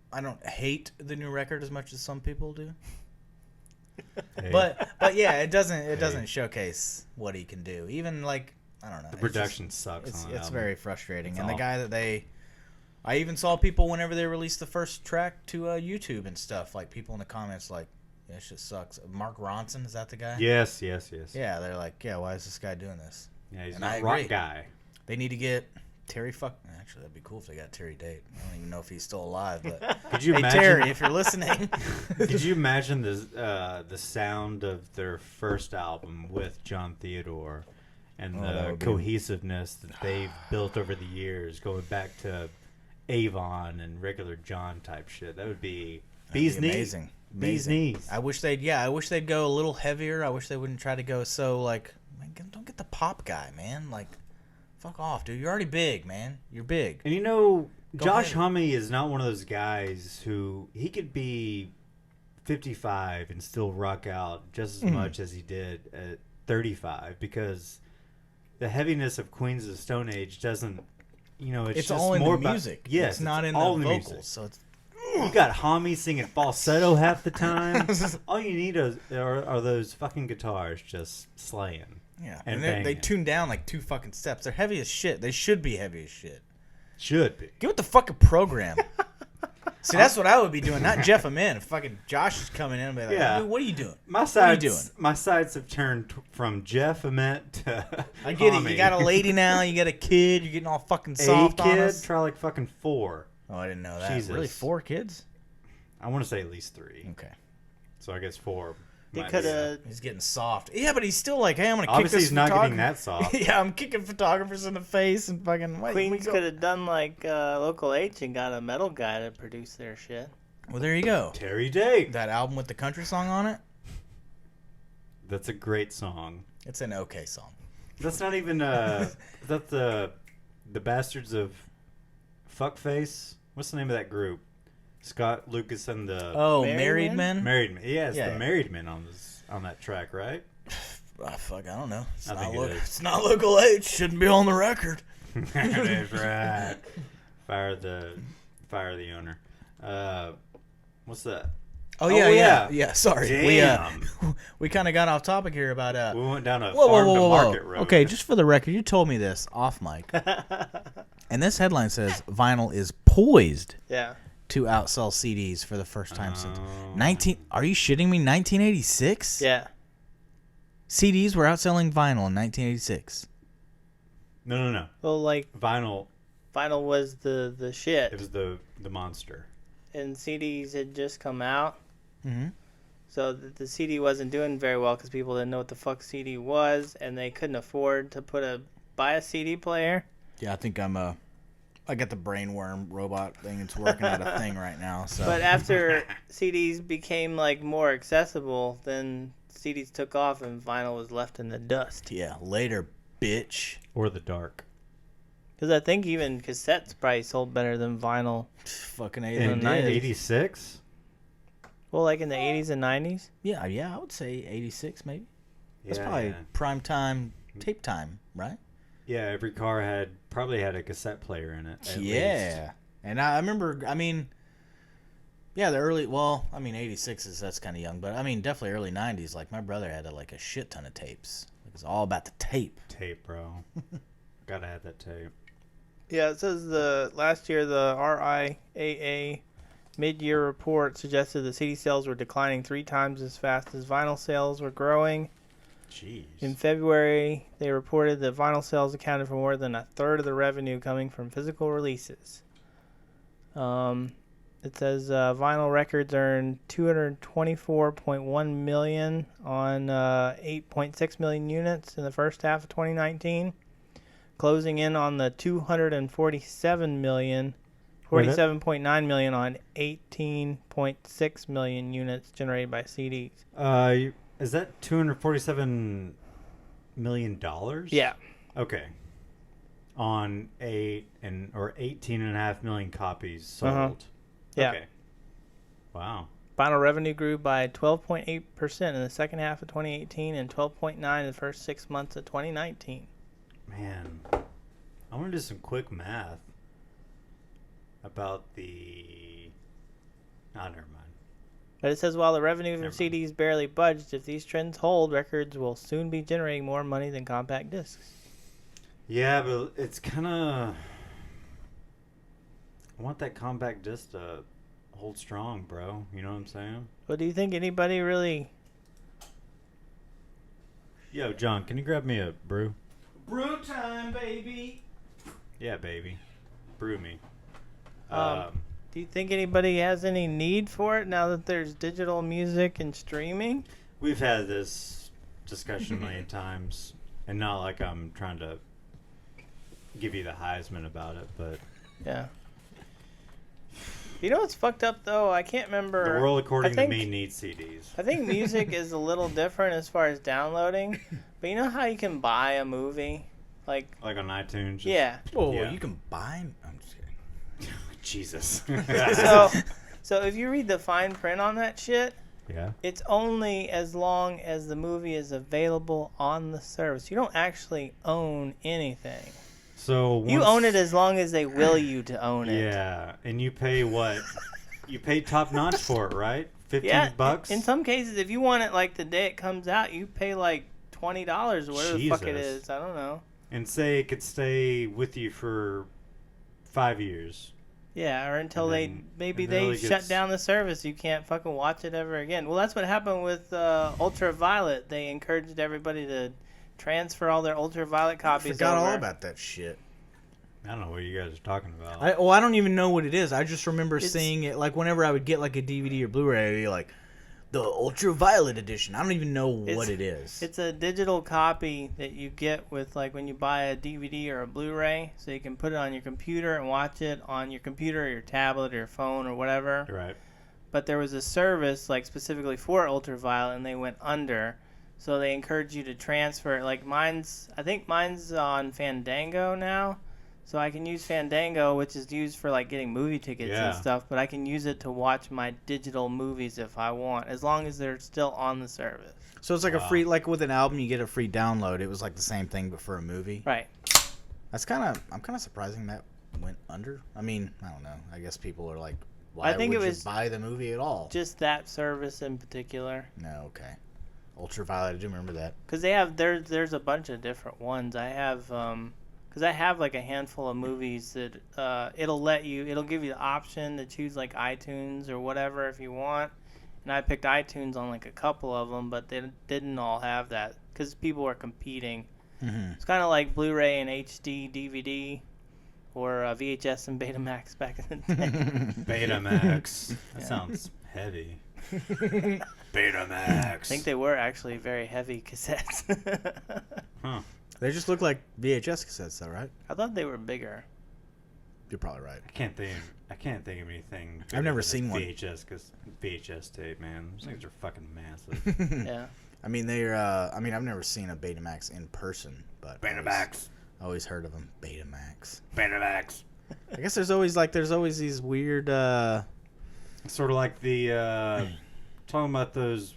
I don't hate the new record as much as some people do. Hey. But yeah, it doesn't showcase what he can do. Even like, I don't know. The production sucks on that It's album. very frustrating. It's and awful. the guy that I even saw people whenever they released the first track to YouTube and stuff, like people in the comments like, yeah, shit sucks. Mark Ronson, is that the guy? Yes. Yeah, they're like, yeah, why is this guy doing this? Yeah, he's And a I rock agree. guy. They need to get Terry Actually, that'd be cool if they got Terry Date. I don't even know if he's still alive, but Could you hey, imagine? Terry, if you're listening. Could you imagine the sound of their first album with John Theodore and that the would be- cohesiveness that they've built over the years, going back to Avon and regular John type shit? That would be bee's knees. Amazing. Bee's knees. I wish they'd go a little heavier. I wish they wouldn't try to go so like, man, don't get the pop guy, man. Like, fuck off, dude. You're already big, man. You're big. And you know, Go Josh ahead. Homme is not one of those guys who he could be 55 and still rock out just as much as he did at 35, because the heaviness of Queens of the Stone Age doesn't, you know, it's just all in more the about music. Yes, it's not in all the vocals. music. So it's You got Homme singing falsetto half the time. All you need are those fucking guitars just slaying. yeah. And And they banging. tune down like 2 fucking steps. They're heavy as shit. They should be heavy as shit. Should be. Get with the fucking program. See, that's what I would be doing, not Jeff Amin. Fucking Josh is coming in and be like, Yeah. dude, what are you doing? My What are you sides, doing? my sides have turned from Jeff Ament to I get Homme. it. You got a lady now. You got a kid. You're getting all fucking soft a on kid, us. try like fucking 4. Oh, I didn't know that. Jesus. Really, 4 kids? I want to say at least 3. Okay. So I guess 4. He might could be- have. He's getting soft. Yeah, but he's still like, hey, I'm gonna kick Obviously, this he's not getting photographer- that soft. Yeah, I'm kicking photographers in the face and fucking. Wait, we Queens go- could have done like Local H and got a metal guy to produce their shit. Well, there you go. Terry Date. That album with the country song on it. That's a great song. It's an okay song. That's not even is that the Bastards of Fuckface? What's the name of that group? Scott Lucas and the Oh, Married Married Men? Men. Married Men. Yeah, it's Yeah. the Married Men on that track, right? Fuck, I don't know. It's I not think it local. is. It's not local H. Shouldn't be on the record. That's right. Fire the owner. What's that? Oh yeah, yeah. yeah. Sorry, Damn. we kind of got off topic here about We went down a Whoa, farm whoa, to whoa, market whoa. road. Okay, just for the record, you told me this off mic, and this headline says vinyl is poised Yeah. to outsell CDs for the first time since Oh. 19. Are you shitting me? 1986? Yeah. CDs were outselling vinyl in 1986. No. Well, like Vinyl. vinyl was the shit, It was the monster. and CDs had just come out, Mm-hmm. so the CD wasn't doing very well because people didn't know what the fuck CD was, and they couldn't afford to buy a CD player. Yeah, I think I'm I got the brainworm robot thing. It's working at a thing right now. So. But after CDs became like more accessible, then CDs took off and vinyl was left in the dust. Yeah, later, bitch. Or the dark. Because I think even cassettes probably sold better than vinyl. Fucking In 80s. 86? Well, like in the 80s and 90s? Yeah, I would say 86 maybe. That's Yeah, probably yeah. prime time, tape time, right? Yeah, every car probably had a cassette player in it. At Yeah. least. And I remember, yeah, the early, 86 that's kind of young, but definitely early 90s. Like, my brother had a shit ton of tapes. It was all about the tape. Tape, bro. Gotta have that tape. Yeah, it says last year the RIAA mid-year report suggested the CD sales were declining 3 times as fast as vinyl sales were growing. Jeez. In February, they reported that vinyl sales accounted for more than a third of the revenue coming from physical releases. It says vinyl records earned $224.1 million on 8.6 million units in the first half of 2019, closing in on the $247.9 million on 18.6 million units generated by CDs. Is that $247 million? Yeah. Okay. On 18.5 million copies sold. Yeah. Okay. Wow. Vinyl revenue grew by 12.8% in the second half of 2018 and 12.9% in the first 6 months of 2019. Man, I want to do some quick math about never mind. But it says while the revenue from Never CDs barely budged, if these trends hold, records will soon be generating more money than compact discs. Yeah, but it's kind of... I want that compact disc to hold strong, bro. You know what I'm saying? But do you think anybody really... Yo, John, can you grab me a brew? Brew time, baby. Yeah, baby. Brew me. Do you think anybody has any need for it now that there's digital music and streaming? We've had this discussion a million times, and not like I'm trying to give you the Heisman about it, but Yeah. You know what's fucked up, though? I can't remember... the world, according to me, needs CDs. I think music is a little different as far as downloading. But you know how you can buy a movie? Like on iTunes? Yeah. Whoa, Yeah. you can buy 'em? I'm just kidding. Jesus. So if you read the fine print on that shit, Yeah. it's only as long as the movie is available on the service. You don't actually own anything. So You own it as long as they will you to own it. Yeah, and you pay what? You pay top notch for it, right? $15. In some cases, if you want it like the day it comes out, you pay like $20 or whatever the fuck it Jesus. is. I don't know. And say it could stay with you for 5 years. Yeah, or until And they then they it shut gets- down the service. You can't fucking watch it ever again. Well, that's what happened with Ultraviolet. They encouraged everybody to transfer all their Ultraviolet I copies forgot over. all about that shit. I don't know what you guys are talking about. I don't even know what it is. I just remember It's- seeing it like whenever I would get like a DVD or Blu-ray, it'd be like the Ultraviolet edition. I don't even know what it is. It's a digital copy that you get with like when you buy a DVD or a Blu-ray, so you can put it on your computer and watch it on your computer or your tablet or your phone or whatever. Right. But there was a service like specifically for Ultraviolet, and they went under, so they encourage you to transfer it. Like I think mine's on Fandango now, so I can use Fandango, which is used for like getting movie tickets Yeah. and stuff. But I can use it to watch my digital movies if I want, as long as they're still on the service. So it's like a Wow. free, like with an album, you get a free download. It was like the same thing, but for a movie. Right. I'm kind of surprising that went under. I mean, I don't know. I guess people are like, why I think would it you was buy the movie at all? Just that service in particular. No, okay. Ultraviolet, I do remember that. Because they have there's a bunch of different ones. I have because I have like a handful of movies that it'll give you the option to choose like iTunes or whatever if you want. And I picked iTunes on like a couple of them, but they didn't all have that because people were competing. Mm-hmm. It's kind of like Blu-ray and HD DVD or VHS and Betamax back in the day. Betamax. That Yeah. sounds heavy. Betamax. I think they were actually very heavy cassettes. Huh. They just look like VHS cassettes, though, right? I thought they were bigger. You're probably right. I can't think of anything. I've never seen one. VHS, because VHS tape, man, those things are fucking massive. Yeah. I mean, I've never seen a Betamax in person, but Betamax. Always heard of them. Betamax. Betamax. I guess there's always these weird. Sort of like the talking about those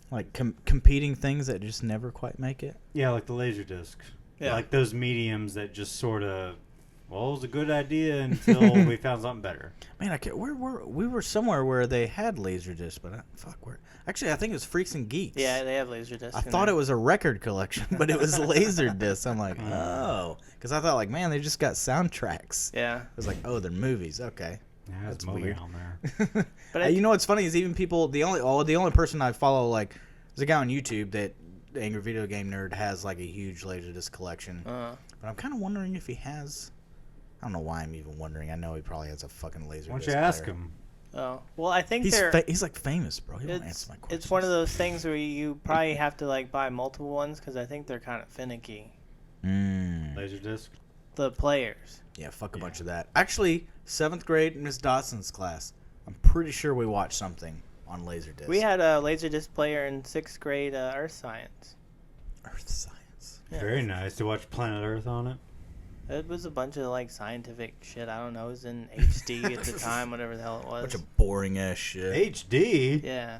like competing things that just never quite make it. Yeah, like the Laserdisc. Yeah. Like those mediums that just sort of, well, it was a good idea until we found something better. Man, we were somewhere where they had Laserdisc, but I think it was Freaks and Geeks. Yeah, they have Laserdisc. I thought it was a record collection, but it was Laserdisc. I'm like, oh, because I thought like, man, they just got soundtracks. Yeah. I was like, oh, they're movies. Okay. Yeah, That's it's weird. on there. But you know what's funny is even people, the only person I follow, like, there's a guy on YouTube that the Angry Video Game Nerd has like a huge Laserdisc collection. But I'm kind of wondering if he has. I don't know why I'm even wondering. I know he probably has a fucking Laserdisc. Why don't you ask him? Oh, well, I think he's like famous, bro. He won't answer my questions. It's one of those things where you probably have to like buy multiple ones because I think they're kind of finicky. Laserdisc? The players. Yeah, fuck a bunch of that. Actually, 7th grade Miss Dotson's class, I'm pretty sure we watched something on Laserdisc. We had a Laserdisc player in 6th grade Earth Science. Earth Science. Yeah. Very nice to watch Planet Earth on it. It was a bunch of like scientific shit. I don't know. It was in HD at the time, whatever the hell it was. Bunch of boring ass shit. HD? Yeah.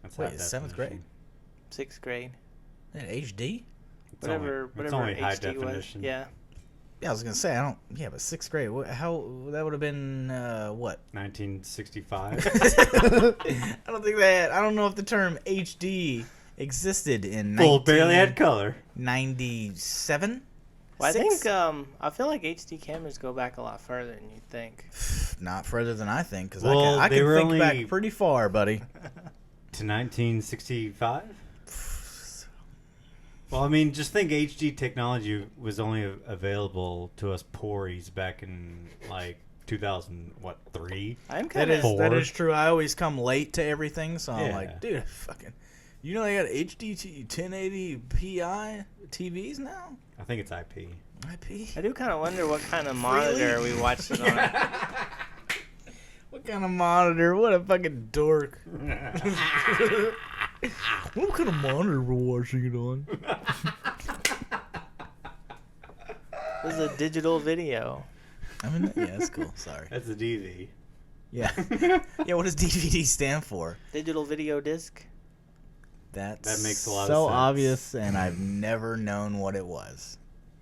That's Wait, 7th grade? 6th grade. Yeah, HD? Whatever only HD high was. definition. Yeah. Yeah, I was gonna say but 6th grade. How that would have been what? 1965. I don't think that. I don't know if the term HD existed in. Full barely had color. 97. Well, I think I feel like HD cameras go back a lot further than you think. Not further than I think, because Well, I they can were think only- back pretty far, buddy. To 1965? Well, I mean, just think HD technology was only available to us pories back in, like, 2003? I'm kind That of. is true. I always come late to everything, so I'm Yeah. like, dude, fucking. You know they got HD 1080 Pi TVs now. I think it's IP. IP. I do kind of wonder what kind of monitor we watched it on. What kind of monitor? What a fucking dork. What kind of monitor we're watching it on? This is a digital video. I mean, yeah, that's cool. Sorry. That's a DV. Yeah. Yeah, what does DVD stand for? Digital video disc. That makes a lot of so sense. obvious, and I've never known what it was.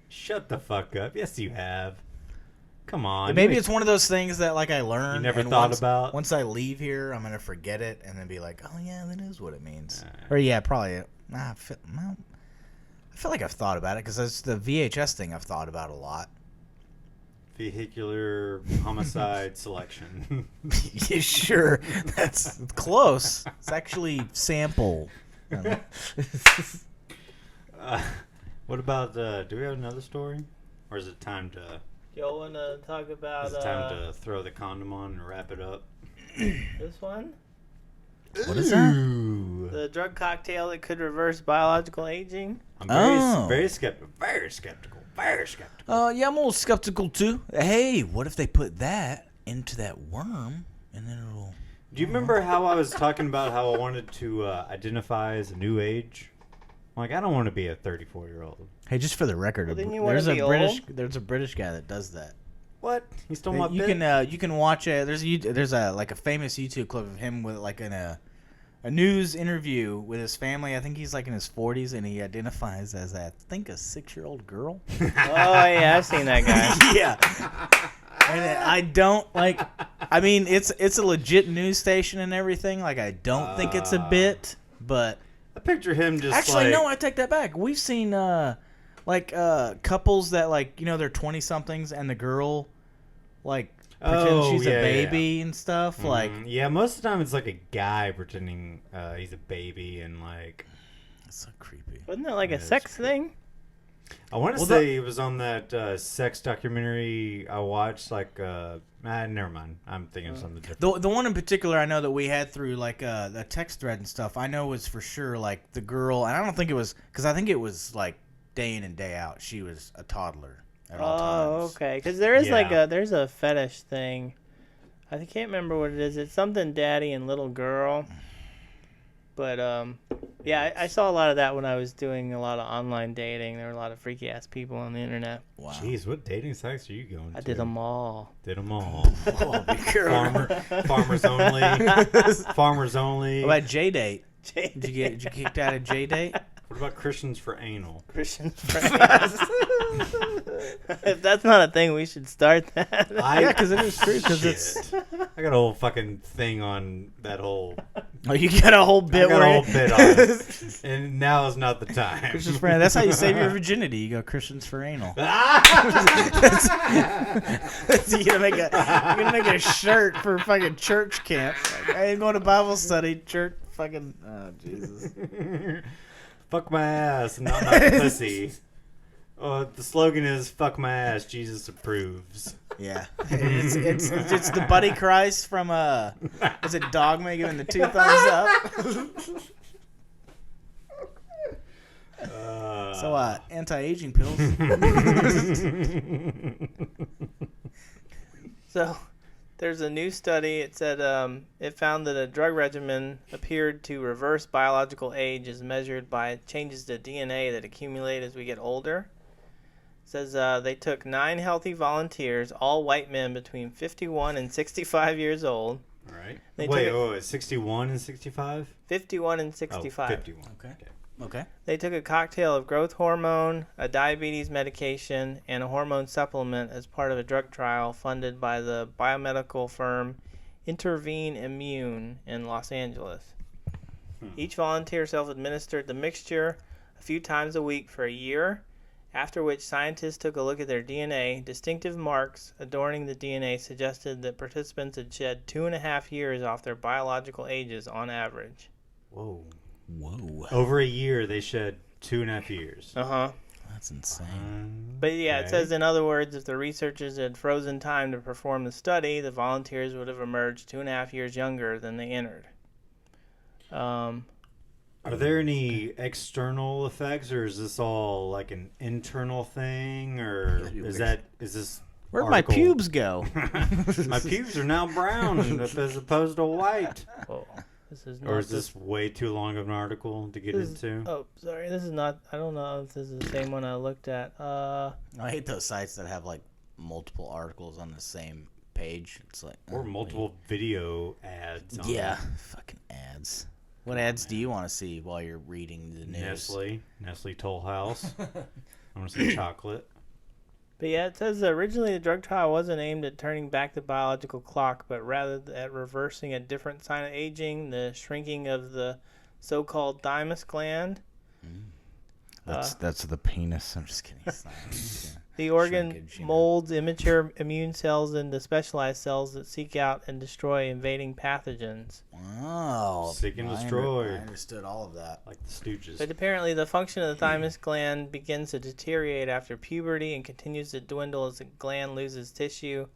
Shut the fuck up. Yes, you have. Come on. Maybe it's one of those things that like I learned. You never and thought once, about? Once I leave here, I'm gonna forget it and then be like, oh yeah, that is what it means. Or yeah, probably. I feel like I've thought about it because it's the VHS thing I've thought about a lot. Vehicular homicide selection. Yeah, sure, that's close. It's actually sample. What about, do we have another story? Or is it time to... Y'all want to talk about Is it time to throw the condom on and wrap it up? this one? What is that? Ooh. The drug cocktail that could reverse biological aging? I'm Oh. very skeptical. Very skeptical. Very skeptical. Yeah, I'm a little skeptical too. Hey, what if they put that into that worm and then it'll... Do you remember how I was talking about how I wanted to identify as a new age? Like, I don't want to be a 34-year-old. Hey, just for the record, Well, didn't you wanna there's a be British old? there's a British guy that does that. What? You stole my You bit? can watch there's a like a famous YouTube clip of him with like in a news interview with his family. I think he's like in his 40s and he identifies as I think a 6-year-old girl. Oh, yeah, I've seen that guy. Yeah. And I don't like. I mean, it's a legit news station and everything. Like, I don't think it's a bit, but I picture him just actually, like... no. I take that back. We've seen couples that like they're 20-somethings and the girl like pretends she's a baby and stuff. Like, yeah, most of the time it's like a guy pretending he's a baby and like... that's so creepy. Wasn't that like a That is sex thing? I want to say it was on that sex documentary I watched, like, never mind. I'm thinking of something different. The one in particular I know that we had through like the text thread and stuff. I know was for sure like the girl, and I don't think it was because I think it was like day in and day out, she was a toddler at all times. Oh, okay. Because there is Yeah. there's a fetish thing. I can't remember what it is. It's something daddy and little girl. But yeah, I saw a lot of that when I was doing a lot of online dating. There were a lot of freaky ass people on the internet. Wow. Jeez, what dating sites are you going to? I did them all. Did them all. Oh, be careful. Farmers only. Farmers only. What about J-Date? Did you get kicked out of J-Date? What about Christians for anal? Christian friends. If that's not a thing, we should start that. Yeah, because it is true. Because it's. I got a whole fucking thing on that whole. Oh, you got a whole I bit got where a whole bit on it. And now is not the time. Christians for anal. That's how you save your virginity. You go Christians for anal. You're gonna make a shirt for fucking church camp. Like, I ain't going to Bible study. Church fucking. Oh Jesus. Fuck my ass, not my pussy. Oh, the slogan is "Fuck my ass, Jesus approves." Yeah, it's the Buddy Christ from is it Dogma giving the 2 thumbs up? So anti-aging pills. So, there's a new study. It said it found that a drug regimen appeared to reverse biological age as measured by changes to DNA that accumulate as we get older. It says they took 9 healthy volunteers, all white men between 51 and 65 years old. All right. They Wait, 61 and 65? 51 and 65. 51. Okay. They took a cocktail of growth hormone, a diabetes medication, and a hormone supplement as part of a drug trial funded by the biomedical firm Intervene Immune in Los Angeles. Each volunteer self-administered the mixture a few times a week for a year, after which scientists took a look at their DNA. Distinctive marks adorning the DNA suggested that participants had shed 2.5 years off their biological ages on average. Whoa. Whoa. Over a year, they shed 2.5 years. Uh-huh. That's insane. But yeah, Okay. it says, in other words, if the researchers had frozen time to perform the study, the volunteers would have emerged 2.5 years younger than they entered. Are there any external effects, or is this all like an internal thing, or is this? Where'd my article- pubes go? My pubes are now brown as opposed to white. Whoa. This is Or not is this way too long of an article to get into? Oh, sorry. This is not. I don't know if this is the same one I looked at. I hate those sites that have like multiple articles on the same page. It's like Or multiple video ads. On Yeah, fucking ads. What ads do you want to see while you're reading the news? Nestle Toll House. I want to see chocolate. But yeah, it says that originally the drug trial wasn't aimed at turning back the biological clock, but rather at reversing a different sign of aging, the shrinking of the so-called thymus gland. That's the penis. I'm just kidding. It's not. The organ Shrinkage, you know. molds immature immune cells into specialized cells that seek out and destroy invading pathogens. Wow. Seek and destroy. I understood all of that. Like the Stooges. But apparently the function of the thymus gland begins to deteriorate after puberty and continues to dwindle as the gland loses tissue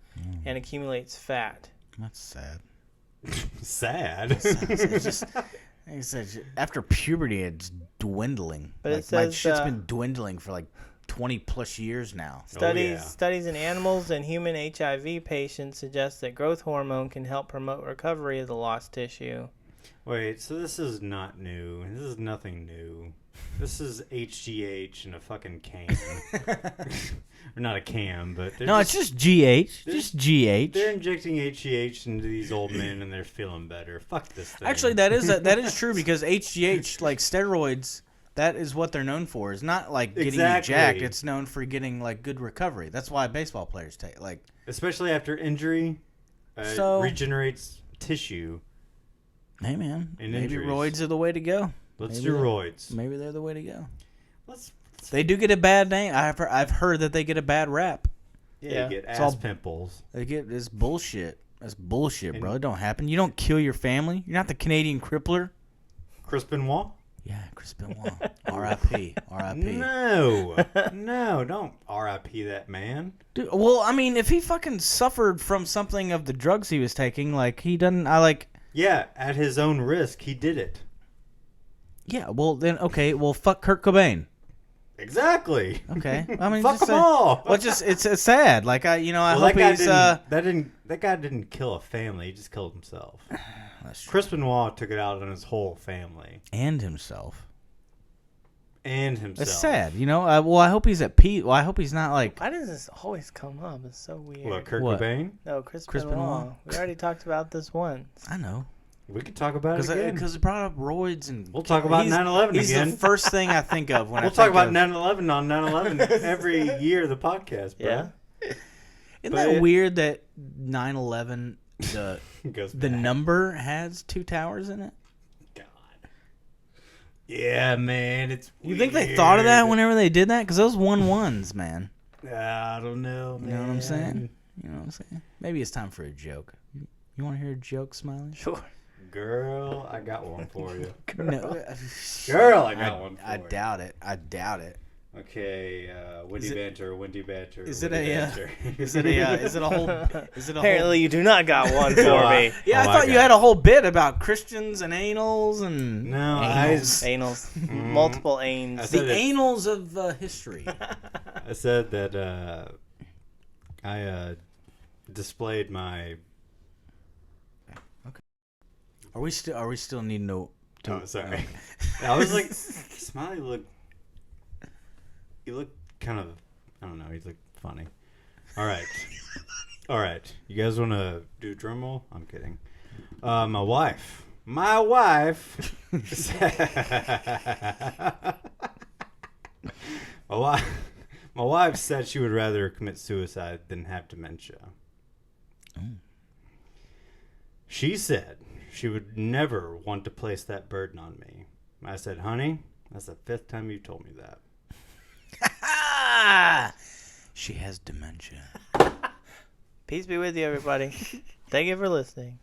and accumulates fat. That's sad. Sad. It's just, like I said, after puberty, it's dwindling. But it like, my says, shit's been dwindling for like 20 plus years now. Studies in animals and human HIV patients suggest that growth hormone can help promote recovery of the lost tissue. Wait, so this is not new. This is nothing new. This is HGH in a fucking can. Or not a can, but... No, it's just GH. Just GH. They're injecting HGH into these old men and they're feeling better. Fuck this thing. Actually, that is true because HGH, like steroids, that is what they're known for. It's not like getting you jacked. It's known for getting like good recovery. That's why baseball players take like, especially after injury, So- regenerates tissue. hey man, And maybe injuries. roids are the way to go. Let's Maybe do they're- roids. Maybe they're the way to go. Let's They do get a bad name. I've heard that they get a bad rap. get It's ass all- pimples. They get this bullshit. That's bullshit, And- bro. It don't happen. You don't kill your family. You're not the Canadian crippler. Chris Benoit? Yeah, Chris Benoit. R.I.P. R.I.P. No, don't R.I.P. that man. Dude, well, I mean, if he fucking suffered from something of the drugs he was taking, like he doesn't. I like. Yeah, at his own risk, he did it. Yeah, well then, okay, well fuck Kurt Cobain. Exactly. Okay. I mean, Fuck just them all. Well, just it's sad. Like I Well, hope he's that guy didn't kill a family. He just killed himself. That's true. Chris Benoit took it out on his whole family and himself. and himself. It's sad, you know. Well, I hope he's at peace. Well, I hope he's not like. Why does this always come up? It's so weird. What, Kurt What? Cobain? No, Chris Benoit? Benoit. We already talked about this once. I know We could talk about it again. because it brought up roids and. We'll talk about 9/11 He's again. the first thing I think of when We'll I talk think about of, 9/11 on 9/11 every year of the podcast, bro. Yeah. Isn't but that it- weird that 9/11 Goes the back. number has 2 towers in it? God. Yeah, man, it's You think they thought of that weird. whenever they did that? Because those 1-1s, man. I don't know, man. You know what I'm saying? You know what I'm saying? Maybe it's time for a joke. You want to hear a joke, Smiley? Sure. Girl, I got one for you. No. Girl, I got one for I you. doubt it. I doubt it. Okay, windy banter, windy banter. Is it windy a? banter. Is it a? Is it a whole? Is it a Apparently, whole? you do not got one for No, me. Yeah, Oh, I I thought you got had a whole bit about Christians and anals and No, anals. Anals. Multiple ains. I the said it. anals of history. I said that I displayed my. Are we still needing to? Oh, sorry. I was like, Smiley looked. You look kind of. I don't know. He looked funny. All right. All right. You guys want to do a drum roll? I'm kidding. My wife. My wife. My wife said she would rather commit suicide than have dementia. She said she would never want to place that burden on me. I said, honey, that's the 5th time you told me that. She has dementia. Peace be with you, everybody. Thank you for listening.